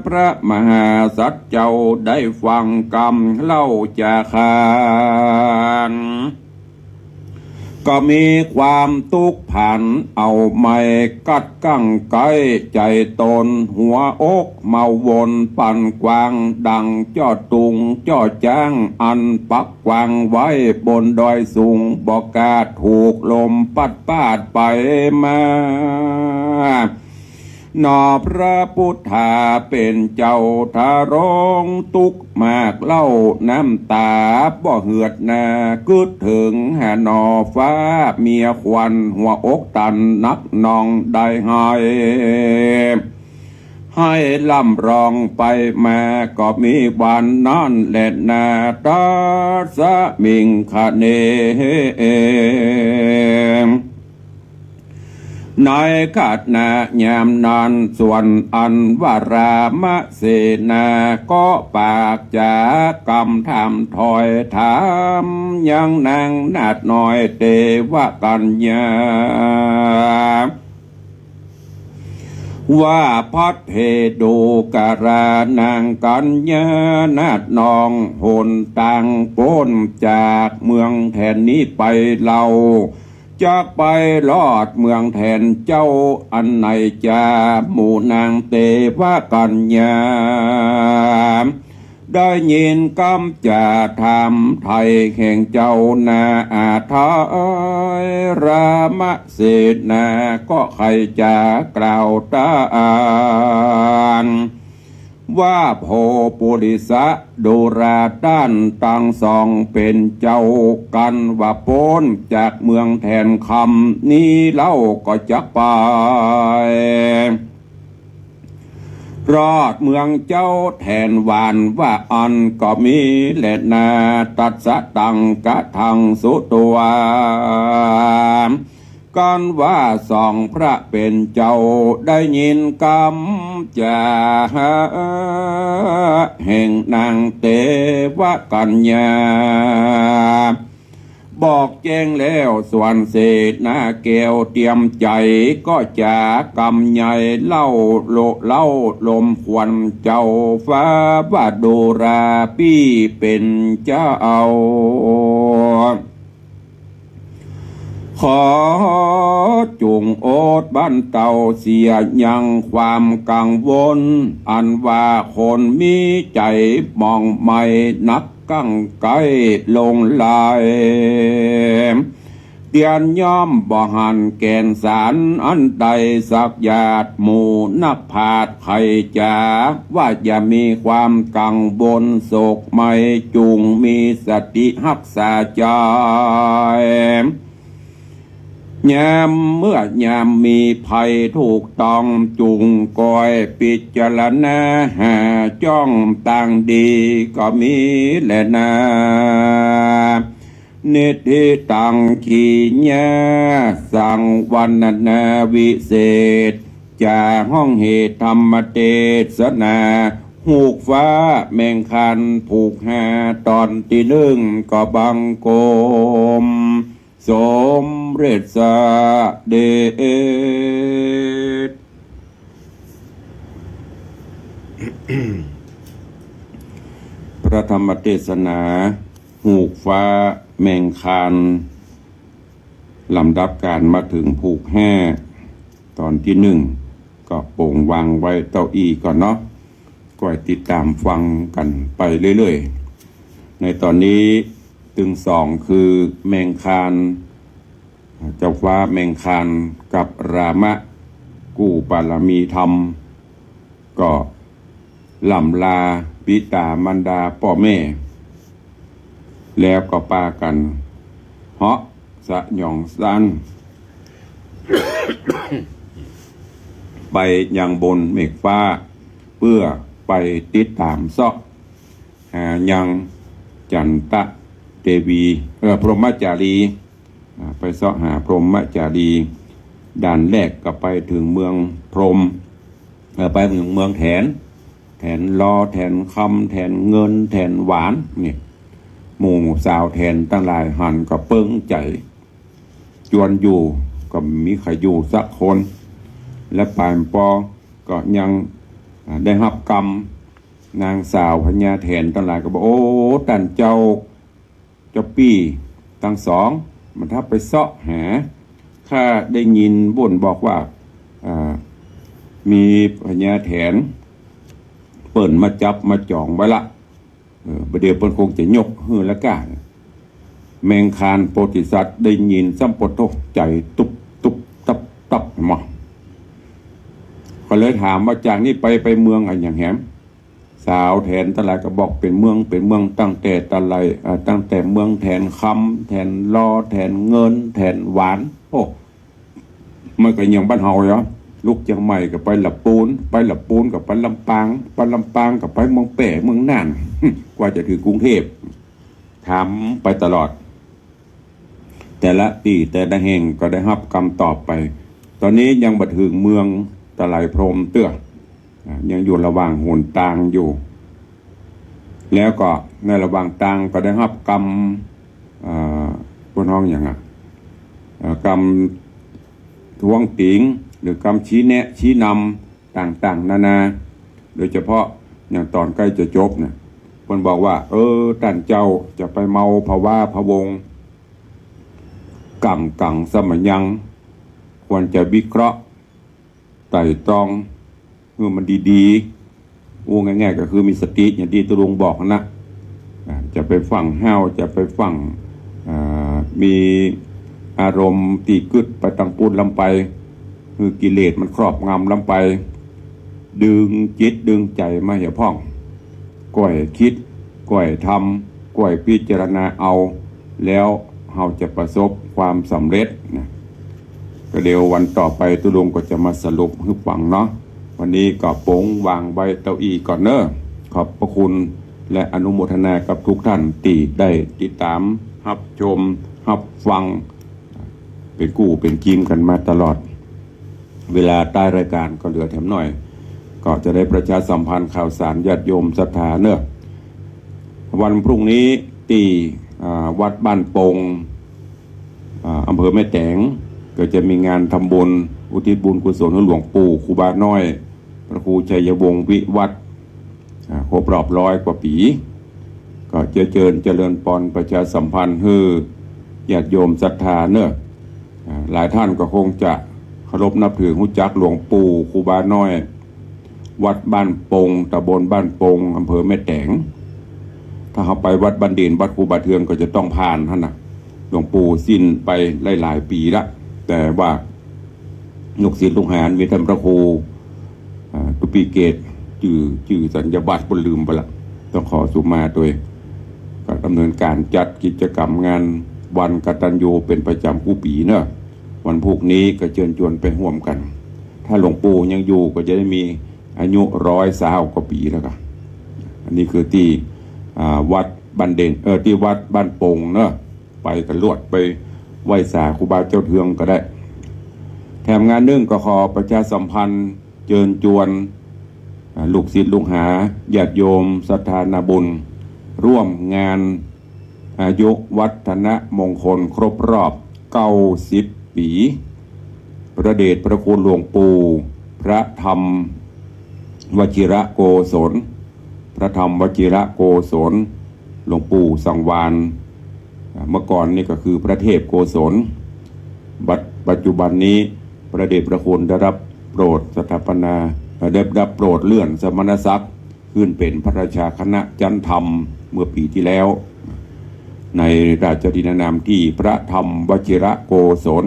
พระมหาสัตว์เจ้าได้ฟังกรรมเล่าจะขานก็มีความทุกข์ผันเอาไม่กัดกั้งไกใจตนหัวอกเมาวนปั่นกวางดังจ้อตุงจ้อจ้างอันปักกวางไว้บนดอยสูงบอกกาถูกลมปัดปาดไปมานอพระพุทธาเป็นเจ้าทาร้องตุกมากเล่าน้ำตาบ่เหือดนากึดถึงหานอฟ้าเมียควันหัวอกตันนักนองได้ให้ล่ำรองไปมาก็มีวันนั้นแหละนาตาสะมิงคเนในขาดนายามนานส่วนอันวารามเสนาก็ปากจากกำทำถอยถามยังนางนาดน้อยเทวกัญญาว่าพัดเพดูการานางกัญญานาดนองหนต่างพ้นจากเมืองแทนนี้ไปเราจากไปลอดเมืองแทนเจ้าอันไหนจาหมู่นางเทวกัญญาได้ยินคำจะทำไทยแห่งเจ้านาอาทายรามเสนาก็ใครจะกล่าวตานว่าโพปุริสะดูราด้านตั้งสองเป็นเจ้ากันว่าพ้นจากเมืองแทนคำนี้เล่าก็จักไปรอดเมืองเจ้าแทนวานว่าอันก็มีแลนาตัดสะตังกะทังสุตัวกันว่าสองพระเป็นเจ้าได้ยินกรรมจะแห่งนางเทวกัญญาบอกแจ้งแล้วส่วนเศษนาเกวเตรียมใจก็จะกำใหญ่เล่าลมควันเจ้าฟ้าว่าดูราปี้เป็นเจ้าขอจุงโอดบ้านเต่าเสียยังความกังวลอันว่าคนมีใจมองไม่นักกั้งไกลงลายเตียนย่อมบ่หันแกนสารอันใดสักญาติหมู่นักผาดไขจาว่าอย่ามีความกังวลโศกไม่จุงมีสติรักษาใจ ยามเมื่อยามมีภัยถูกต้องจุงกอยพิจารณาหาจ้องต่างดีก็มีแหละนานิธิตังขีญาสังวันนาวิเศษจากห้องเหตุธรรมเทศนาหูกฟ้าแมงคันผูกหาตอนที่หนึ่งก็บังโกมสมเร็จสะเดช พระธรรมเทศนาหูกฟ้าแมงคานลำดับการมาถึงผูกแห่ตอนที่หนึ่งก็โป่งวางไว้เต้าอี้ก่อนเนาะก็ติดตามฟังกันไปเรื่อยๆในตอนนี้ตึงสองคือแมงคานเจ้าฟ้าแมงคานกับรามะกู้ปารมีธรรมก็ล่ำลาบิดามารดาพ่อแม่แล้วก็ปากันเหาะสะหย่องซัน ไปยังบนเมฆฟ้าเพื่อไปติดตามซอกหายังจันตะเทวีพรหมจารีไปซอกหาพรหมจารีด่านแรกก็ไปถึงเมืองพรหมไปถึงเมืองแถนลอแถนคำแถนเงินแถนหวานเนี่ยหมู่สาวแถนตั้งหลายหันก็เปิ้งใจจวนอยู่ก็มีใครอยู่สักคนและปานปอก็ยังได้รับกรรมนางสาวพญาแถนตั้งหลายก็บอกโอ้ตันเจ้าปี้ทั้งสองมันถ้าไปเสาะหาข้าได้ยินบ่นบอกว่ามีพญาแถนเปิ่นมาจับมาจ่องไว้ละประเดี๋ยวเปิ่นคงจะยกฮือละก้าแมงคานโพธิสัตว์ได้ยินซ้ำปดโตใจตุบตับมาก็เลยถามว่าจากนี้ไปเมืองอะไรอย่างแหมสาวแทนตะไลก็บอกเป็นเมืองตั้งแต่ตะไลตั้งแต่เมืองแทนคำแทนลอแทนเงินแทนหวานโอ้มันก็ยังบ้านเฮาเหรอลูกเชียงใหม่กับไปหลับปูนกับไปลำปางกับไปเมืองแป่เมืองน่าน กว่าจะถึงกรุงเทพถามไปตลอดแต่ละปีแต่ละแห่งก็ได้รับคำตอบไปตอนนี้ยังบัดถึงเมืองตะไลพรหมเตื้อยังอยู่ระหว่างหนทางอยู่แล้วก็ในระหว่างทางก็ได้รับกรรมบนห้องอย่างกรรมทวงติงหรือกรรมชี้แนะชี้นำต่างๆนานาโดยเฉพาะอย่างตอนใกล้จะจบเนี่ยคนบอกว่าท่านเจ้าจะไปเมาภาวะพะวงกังสมัยยังควรจะวิเคราะห์ไต่ตรองเมื่อมันดีๆง่ายๆก็คือมีสติอย่างที่ตุลุงบอกนะจะไปฟังห้าวจะไปฟังมีอารมณ์ตีกึดไปตังปูนลำไปคือกิเลสมันครอบงำลำไปดึงจิตดึงใจมาอย่าพ่องก่อยคิดก่อยทำก่อยพิจารณาเอาแล้วเราจะประสบความสำเร็จนะก็เดี๋ยววันต่อไปตุลุงก็จะมาสรุปให้ฟังเนาะวันนี้ก็โป้งวางใบเต้าอี้ก่อนเนอะขอบพระคุณและอนุโมทนากับทุกท่านที่ได้ติดตามรับชมรับฟังเป็นกู้เป็นกิมกันมาตลอดเวลาใต้รายการก็เหลือแถมหน่อยก็จะได้ประชาสัมพันธ์ข่าวสารญาติโยมศรัทธาเนอะวันพรุ่งนี้ที่วัดบ้านโป่งอำเภอแม่แตงก็จะมีงานทำบุญอุทิศบุญกุศลให้หลวงปู่ครูบาน้อยพระครูชัยวงศ์วิวัฒน์ครบรอบ100 กว่าปีก็เจริญปอนประชาสัมพันธ์ให้ญาติโยมศรัทธาเนอะหลายท่านก็คงจะเคารพนับถือรู้จักหลวงปู่ครูบาน้อยวัดบ้านโป่งตำบลบ้านโป่งอำเภอแม่แตงถ้าเขาไปวัดบันเดินวัดครูบาเทืองก็จะต้องผ่านท่านนะหลวงปู่สิ้นไปหลายปีละแต่ว่าลูกศิษย์ลูกหามีท่านพระครูตุปีเกตจื่อสัญญาบัตรบนลืมไปละต้องขอสุมาโดยก็ดำเนินการจัดกิจกรรมงานวันกตัญญูเป็นประจำกู้ปีเนอะ วันพุกนี้ก็เชิญชวนไปร่วมกัน ถ้าหลวงปู่ยังอยู่ก็จะได้มีอายุ120 กว่าปีแล้วกันอันนี้คือที่วัดบ้านเด่นที่วัดบ้านโป่งเนอะไปกันลวดไปไหว้สาครูบาเจ้าเทืองก็ได้แถมงานนึ่งก็ขอประชาสัมพันธ์เชิญชวนลูกศิษย์ลูกหาญาติโยมศรัทธานาบุญร่วมงานอายุวัฒนมงคลครบรอบ90 ปีพระเดชพระคุณหลวงปู่พระธรรมวชิระโกศลพระธรรมวชิระโกศลหลวงปู่สังวานเมื่อก่อนนี่ก็คือพระเทพโกศลปัจจุบันนี้พระเดชพระคุณได้รับโปรดสถาปนาได้รับโปรดเลื่อนสมณศักดิ์ขึ้นเป็นพระราชาคณะจันธรรมเมื่อปีที่แล้วในราชทินานามที่พระธรรมวชิระโกศล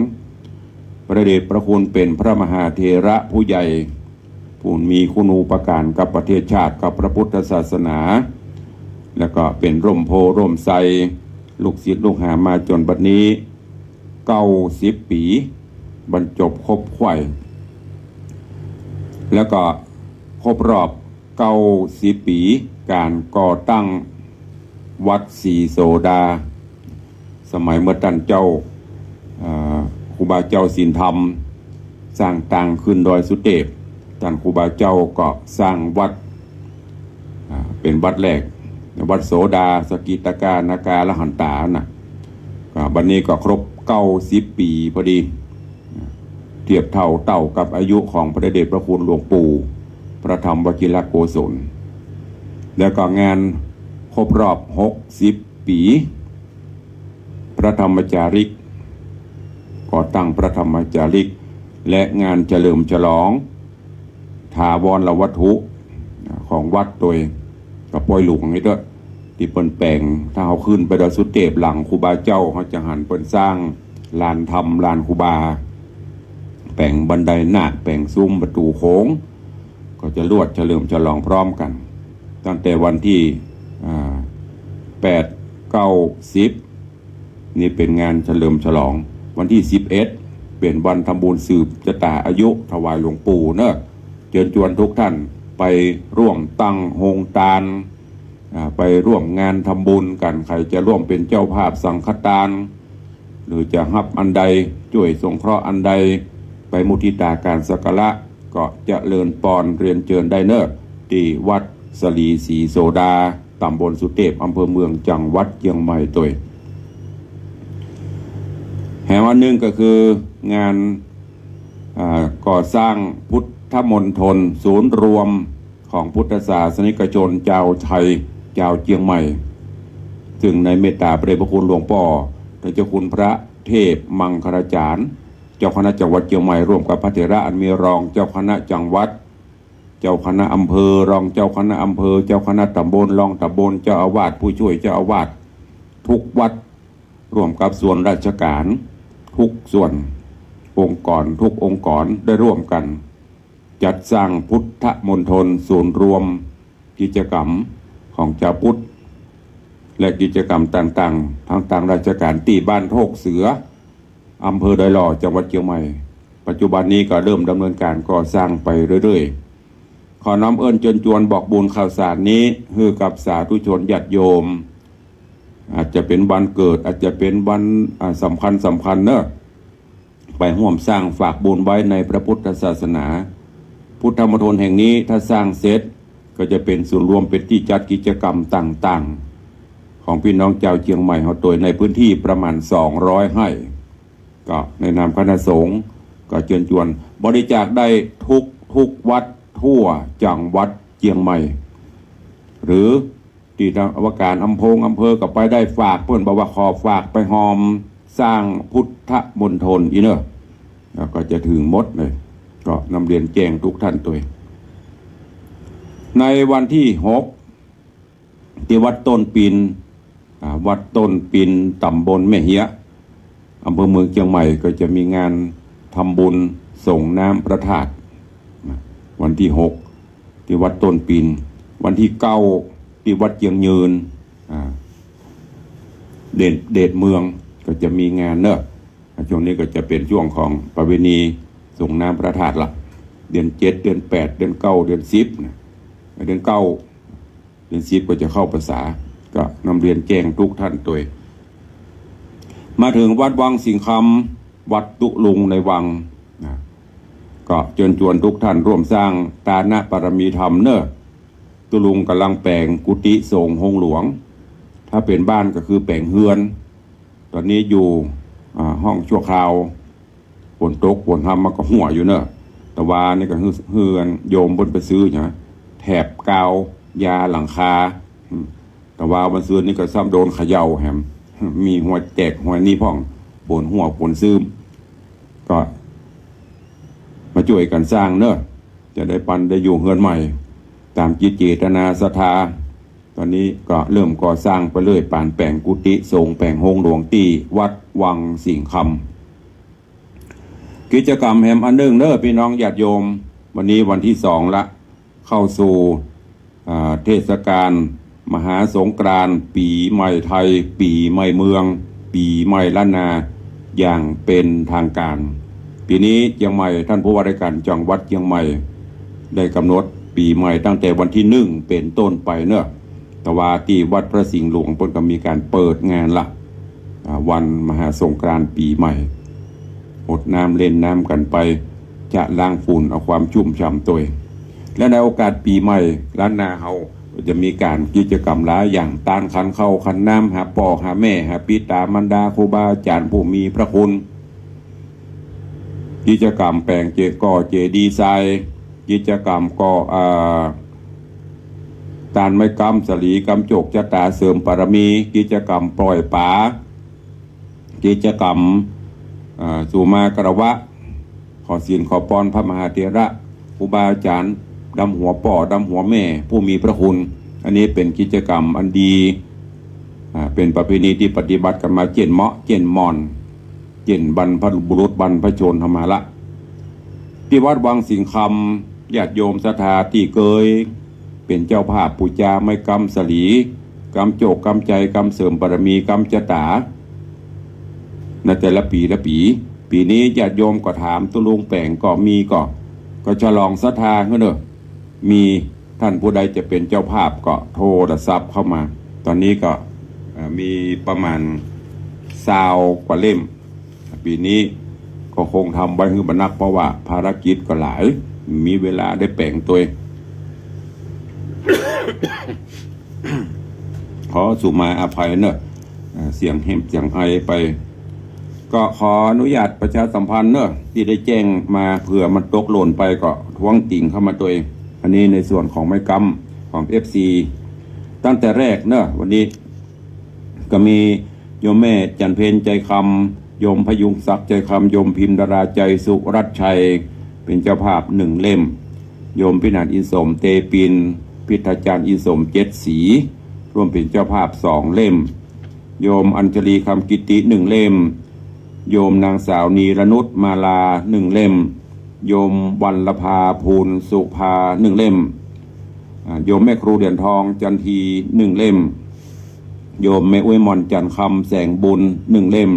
พระเดชพระคุณเป็นพระมหาเถระผู้ใหญ่ผู้มีคุณูปการกับประเทศชาติกับพระพุทธศาสนาแล้วก็เป็นร่มโพร่มไทรลูกศิษย์ลูกหามาจนบัดนี้90 ปีบรรจบครบไขว่แล้วก็ครบรอบ90 ปีการก่อตั้งวัดศรีโสดาสมัยเมื่อท่านเจ้าครูบาเจ้าศีลธรรมสร้างต่างขึ้นดอยสุเทพท่านครูบาเจ้าก็สร้างวัดเป็นวัดแรกวัดโสดาสกิตกานาการหันตานะบัดนี้ก็ครบ90 ปีพอดีเทียบเท่ากับอายุของพระเดชพระคุณหลวงปู่พระธรรมวชิระโกศลแล้วก็งานครบรอบ60 ปีพระธรรมจาริกก่อตั้งพระธรรมจาริกและงานเฉลิมฉลองถาวรวัตถุของวัดตัวกับปอยหลวงนี่ด้วยที่เปิ้นแปลงถ้าเขาขึ้นไปดอยสุเทพหลังครูบาเจ้าเขาจะหันเปิ้นสร้างลานธรรมลานครูบาแปลงบันไดหน้าแปลงซุ้มประตูโค้งก็จะลวดเฉลิมฉลองพร้อมกันตั้งแต่วันที่8 9 10นี่เป็นงานเฉลิมฉลองวันที่11เป็นวันทำบุญสืบชะตาอายุถวายหลวงปู่เนอะเชิญชวนทุกท่านไปร่วมตั้งโฮงทานไปร่วมงานทำบุญกันใครจะร่วมเป็นเจ้าภาพสังฆทานหรือจะรับอันใดช่วยสงเคราะห์อันใดไปมุทิตาการสักการะก็จะเลิญปอนเรียนเชิญได้เนอะที่วัดสลีศรีโสดาตำบลสุเทพอำเภอเมืองจังหวัดเชียงใหม่ตัวแห่งวันหนึ่งก็คืองานก่อสร้างพุทธมณฑลศูนย์รวมของพุทธศาสนิกชนชาวไทยชาวเชียงใหม่ถึงในเมตตาพระเดชพระคุณหลวงพ่อพระเจ้าคุณพระเทพมังคลาจารย์เจ้าคณะจังหวัดเชียงใหม่ร่วมกับพระเถระอันมีรองเจ้าคณะจังหวัดเจ้าคณะอำเภอรองเจ้าคณะอำเภอเจ้าคณะตำบลรองตำบลเจ้าอาวาสผู้ช่วยเจ้าอาวาสทุกวัดร่วมกับส่วนราชการทุกส่วนองค์กรทุกองค์กรได้ร่วมกันจัดสร้างพุทธมณฑลศูนย์รวมกิจกรรมของชาวพุทธและกิจกรรมต่างๆทางต่างราชการที่บ้านโทกเสืออำเภอดอยหล่อจังหวัดเชียงใหม่ปัจจุบันนี้ก็เริ่มดำเนินการก่อสร้างไปเรื่อยๆขอน้อมเอิญเชิญชวนบอกบุญข่าวสารนี้ให้กับสาธุชนญาติโยมอาจจะเป็นวันเกิดอาจจะเป็นวันสำคัญเนอะไปร่วมสร้างฝากบุญไว้ในพระพุทธศาสนาพุทธมณฑลแห่งนี้ถ้าสร้างเสร็จก็จะเป็นศูนย์รวมเป็นที่จัดกิจกรรมต่างๆของพี่น้องชาวเชียงใหม่เขาโดยในพื้นที่ประมาณ200 ไร่ก็ในนามคณะสงฆ์ก็เชิญชวนบริจาคได้ทุกวัดทั่วจังหวัดเชียงใหม่หรือที่ทางอวการอำเภอก็ไปได้ฝากเพื่อนบอกว่าขอฝากไปหอมสร้างพุทธมณฑลอีเนอะแล้วก็จะถึงหมดเลยก็นำเรียนแจ้งทุกท่านตัวในวันที่6ที่วัดต้นปินตำบลแม่เหียอำเภอเมืองเชียงใหม่ก็จะมีงานทำบุญส่งน้ำพระธาตุวันที่6ที่วัดต้นปินวันที่9ที่วัดเชียงยืนเดชเมืองก็จะมีงานเนอะ ช่วงนี้ก็จะเป็นช่วงของประเพณีส่งน้ำพระธาตุละเดือน7 เดือน 8 เดือน 9 เดือน 10นะเดือน 9 เดือน 10ก็จะเข้าพรรษาก็นำเรียนแจ้งทุกท่านตัวมาถึงวัดวังสิงคำวัดตุลุงในวังนะก็เชิญชวนทุกท่านร่วมสร้างตานะปรมีธรรมเนอะตุลุงกำลังแปลงกุฏิสงฆ์หงหลวงถ้าเป็นบ้านก็คือแปลงเฮือนตอนนี้อยู่ห้องชั่วคราวฝนตกฝนทำมันก็หัวอยู่เนอะแต่ว่านี่ก็เฮือนโยมบนไปซื้อใช่ไหมแถบกาวยาหลังคาแต่ว่าวันซื้อนี่ก็ซ้ำโดนเขย่าแฮมมีหัวแตกหัวนี่พ่องปนหัวปนซึมก็มาช่วยกันสร้างเนอะจะได้ปันได้อยู่เฮือนใหม่ตามจิตเจตนาศรัทธาตอนนี้ก็เริ่มก่อสร้างไปเรื่อยป่านแปลงกุฏิสงฆ์แปลงโฮงหลวงตีวัดวังสิงคำกิจกรรมแฮมอันหนึ่งเนอะพี่น้องญาติโยมวันนี้วันที่2ละเข้าสู่เทศกาลมหาสงกรานต์ปีใหม่ไทยปีใหม่เมืองปีใหม่ล้านนาอย่างเป็นทางการปีนี้เชียงใหม่ท่านผู้ว่าราชการจังหวัดเชียงใหม่ได้กำหนดปีใหม่ตั้งแต่วันที่1เป็นต้นไปเนอะแต่ว่าที่วัดพระสิงห์หลวงเพิ่นก็มีการเปิดงานละวันมหาสงกรานต์ปีใหม่อดน้ำเล่นน้ำกันไปจะล้างฝุ่นเอาความชุ่มฉ่ำตัวและในโอกาสปีใหม่ล้านนาเฮาจะมีการกิจกรรมหลายอย่างตานขันเข้าขันน้ำหาพ่อหาแม่หาปิตามันดาครูบาอาจารย์ผู้มีพระคุณกิจกรรมแปลงก่อเจดีย์ทรายกิจกรรมก่อตานไม้กำสลีกำโจกจตาเสริมปรมีกิจกรรมปล่อยป่ากิจกรรมสุมากระวะขอศีลขอพรพระมหาเถระครูบาอาจารย์ดำหัวป่อดำหัวแม่ผู้มีพระคุณอันนี้เป็นกิจกรรมอันดีเป็นประเพณีที่ปฏิบัติกันมาเจนเมาะเจนมอนเจนบรรพบุรุษบรรพชนธรรมาละที่วัดวังสิงคำญาติโยมศรัทธาที่เคยเป็นเจ้าภาพปูจาไม่กำสลีกำโจกกำใจกำเสริมบารมีกำจตาในแต่ละปีปีนี้ญาติโยมก็ถามตุลุงแปลงก็มีก็ฉลองศรัทธาเนอะมีท่านผู้ใดจะเป็นเจ้าภาพก็โทรศัพท์เข้ามาตอนนี้ก็มีประมาณ20 กว่าเล่มปีนี้ก็คงทำไว้ให้บรรนักเพราะว่าภารกิจก็หลายมีเวลาได้แปลงตัว ขอสุมาอภัยเนอะเสียงเห็มเสียงไอไปก็ขออนุญาตประชาสัมพันธ์เนอะที่ได้แจ้งมาเผื่อมันตกหล่นไปก็ท้วงติ่งเข้ามาตัวเองอันนี้ในส่วนของไม้กำของ FC ตั้งแต่แรกเนอะวันนี้ก็มีโยมแม่จันเพญใจคำโยมพยุงศักดิ์ใจคำโยมพิมพ์ดาราใจสุรัตชัยเป็นเจ้าภาพ1 เล่มโยมพินันอินสมเตปินพิทาจารย์อินสม7 สีร่วมเป็นเจ้าภาพ2 เล่มโยมอัญชลีคำกิติ1 เล่มโยมนางสาวนีรนุชมาลา1 เล่มโยมวันละภาภูลสุภา1 เล่มโยมแม่ครูเดือนทองจันที1 เล่มโยมแม่อุ้ยมอนจันคำแสงบุญ1 เล่ม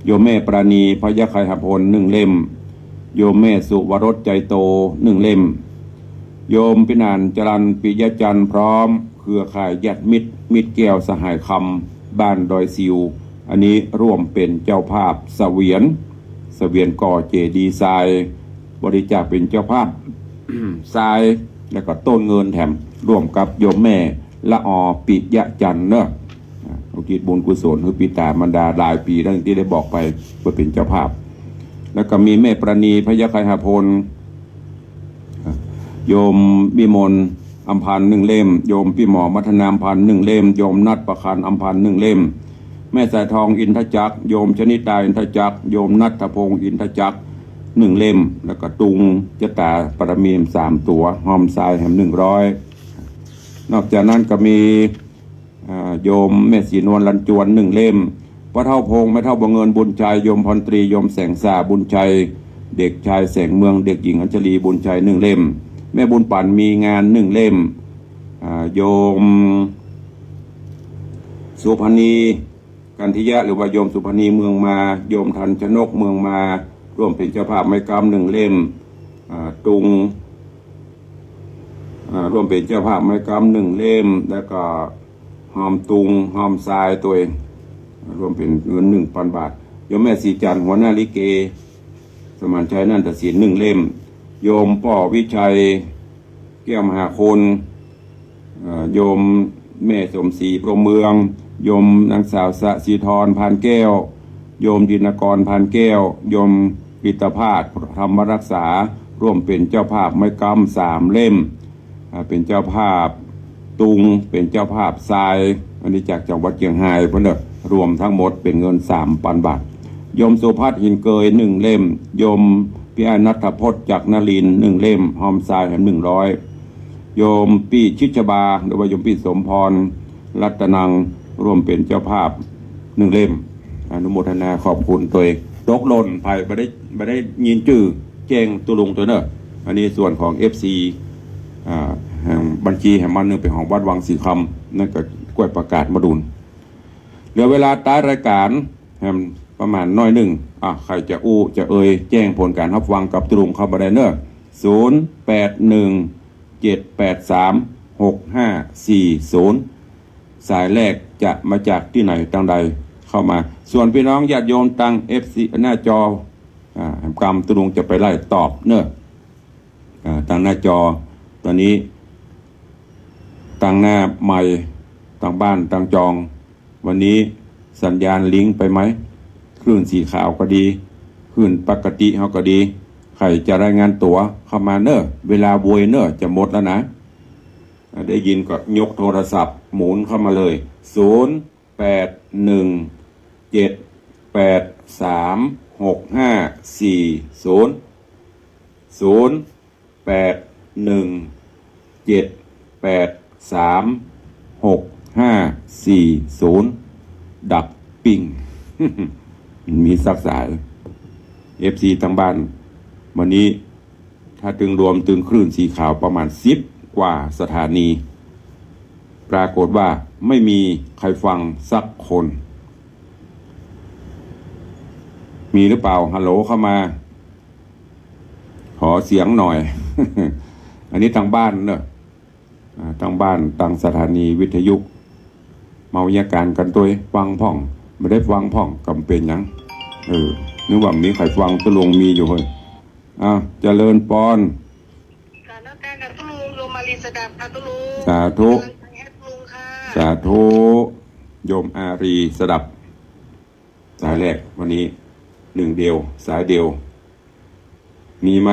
โยมแม่ปราณีพยาคัยหพล1 เล่มโยมแม่สุวรสใจโต1 เล่มโยมพินานจรันปิยจันทร์พร้อมเครือข่ายญาติมิตรแก้วสหายคำบ้านดอยซิวอันนี้ร่วมเป็นเจ้าภาพเสวียนก่อเจดีย์ทรายบริจาคเป็นเจ้าภาพ ทรายแล้วก็ต้นเงินแถมร่วมกับโยมแม่ละอปิยจันทร์เนอะอุทิศบุญกุศลคือปิตามันดาหลายปีแล้วที่ได้บอกไปเพื่อเป็นเจ้าภาพแล้วก็มีแม่ประณีพยาคัยหพลโยมบิมลอำพันธ์1 เล่มโยมพี่หมอมัทนามพันธ์1 เล่มโยมนัดประคันอำพันธ์1 เล่มแม่สายทองอินทจักรโยมชนิตาอินทจักรโยมนัทพงศ์อินทจักร1 เล่มแล้วก็ตุงจตาปรมี3 ตัวหอมทรายแหม100นอกจากนั้นก็มีโยมแม่ศรีนวลลันจวน1 เล่มพระเท่าพงศ์แม่เท่าบังเงินบุญชัยโยมพรตรีโยมแสงสาบุญชัยเด็กชายแสงเมืองเด็กหญิงอัญชลีบุญชัย1 เล่มแม่บุญปั่นมีงาน1 เล่มโยมสุพรรณี กันทิยะหรือว่าโยมสุพนีเมืองมาโยมทันชนกเมืองมาร่วมเป็นเจ้าภาพไม้กำ1 เล่มตุงร่วมเป็นเจ้าภาพไม้กำ1 เล่มแล้วก็หอมตุงหอมทรายตัวเองรวมเป็นเงิน 1,000 บาทโยมแม่สีจันทร์หัวหน้าลิเกสมานชัยนันทศิลป์1 เล่มโยมป่อวิชัยแก้วมหาคนโยมแม่สมศรีพรหมเมืองโยมนางสาวสศิธรพานแก้วโยมดินกรพานแก้วโยมกิตภาสธรรมรักษาร่วมเป็นเจ้าภาพไม้กำ3 เล่มเป็นเจ้าภาพตุงเป็นเจ้าภาพทรายอันนี้จากจังหวัดเชียงรายเพิ่นเด้อรวมทั้งหมดเป็นเงิน 3,000 บาทโยมสุภัทรหินเกย1 เล่มโยมพี่อนัทพจน์จากนลินทร์1 เล่มหอมทราย100โยมปี้ชิชบาหรือว่าโยมปี้สมพรรัตนังร่วมเป็นเจ้าภาพ1 เล่มอนุโมทนาขอบคุณตัวเองตกหล่นไผ่ไม่ได้ยินจื่อแจ้งตุลุงตัวเนอะอันนี้ส่วนของ FC แห่งบัญชีแห่งมันหนึ่งเป็นของวัดวังสีคำนั่นก็กล้วยประกาศมาดุลเหลือเวลาท้ายรายการแห่งประมาณน้อยหนึ่งใครจะอู้จะแจ้งผลการรับฟังกับตุลุงเข้ามาได้เนอะ0817836540สายแรกจะมาจากที่ไหนทางใดเข้ามาส่วนพี่น้องญาติโยมตัง FC หน้าจอกรรมตุลุงจะไปไล่ตอบเนอะทางหน้าจอตอนนี้ตั้งหน้าใหม่ตั้งบ้านตั้งจองวันนี้สัญญาณลิงก์ไปไหมคลื่นสีขาวก็ดีคลื่นปกติเขาก็ดีใครจะรายงานตัวเข้ามาเนอะเวลาบวยเนอะจะหมดแล้วนะได้ยินก็ยกโทรศัพท์หมุนเข้ามาเลย0817836540ดับปิง มีสักสาย FC ทั้งบ้านวันนี้ถ้าตึงรวมตึงคลื่นสีขาวประมาณ10 กว่าสถานีปรากฏว่าไม่มีใครฟังสักคนมีหรือเปล่าฮัลโหลเข้ามาขอเสียงหน่อย อันนี้ทางบ้านเนอะทางบ้านทางสถานีวิทยุเมาอยาการกันตัวฟังพ่องไม่ได้ฟังพ่องกำเป็นยังนึกว่ามีใครฟังตะลงมีอยู่เลยเจริญปอนสาธุสาธุโยมอารีสดับสายแรกวันนี้1 เดียวสายเดียวมีไหม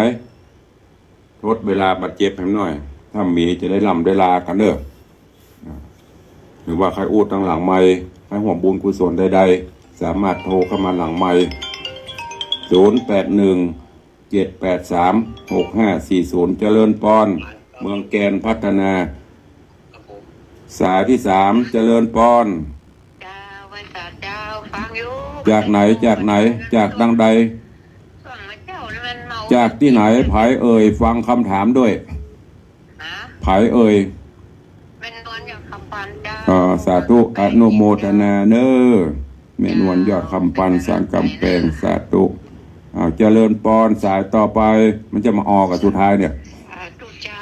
ทดเวลาบาดเจ็บให้หน่อยถ้ามีจะได้ล่ำได้ลากันเด้อหรือว่าใครอูดทางหลังไม้ใครห่วงบุญกุศลใดๆสามารถโทรเข้ามาหลังไม้0817836540เจริญปอนเมืองแกนพัฒนาสายที่3เจริญปอนจากไหนจากดังใดจากที่ไหนไผฟังคำถามด้วยไผเป็นนวลยอดคำปันสาธุอนุโมทนาเนอแม่นวลยอดคำปันสารกำแพงสาธุเจริญปอนสายต่อไปมันจะมาออกกับสุดท้ายเนี่ยตุเจ้า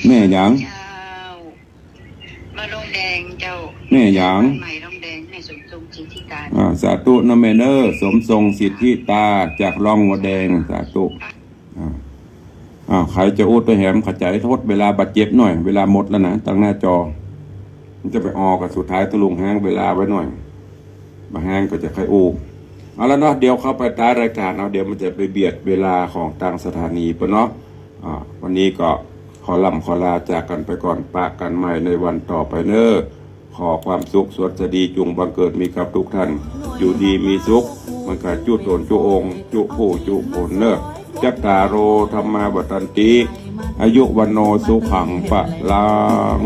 แม่หยังมาลงแดงเจ้าแม่หยังใหม่ลงแดงให้สมทรงสิทธิตาสาธุนะแม่เนอสมทรงสิทธิตาจากร่องหัวแดงสาธุใครจะอุดตัวแหมขจายโทษเวลาบาดเจ็บหน่อยเวลาหมดแล้วนะตั้งหน้าจอมันจะไปออกกับสุดท้ายตะลุงแห้งเวลาไว้หน่อยมาแห้งก็จะใครอูเอาแล้วเนาะเดี๋ยวเข้าไปท้ายรายการเดี๋ยวมันจะไปเบียดเวลาของทางสถานีปะเนาะวันนี้ก็ขอลาจากกันไปก่อนปะกันใหม่ในวันต่อไปเนอขอความสุขสวัสดีจุงบังเกิดมีกับทุกท่านอยู่ดีมีสุขมันก็จุตนจุองจุผู้จุผลเนอจัตตาโรธรรมาวัฏันติอายุวันโนสุขังปะลัง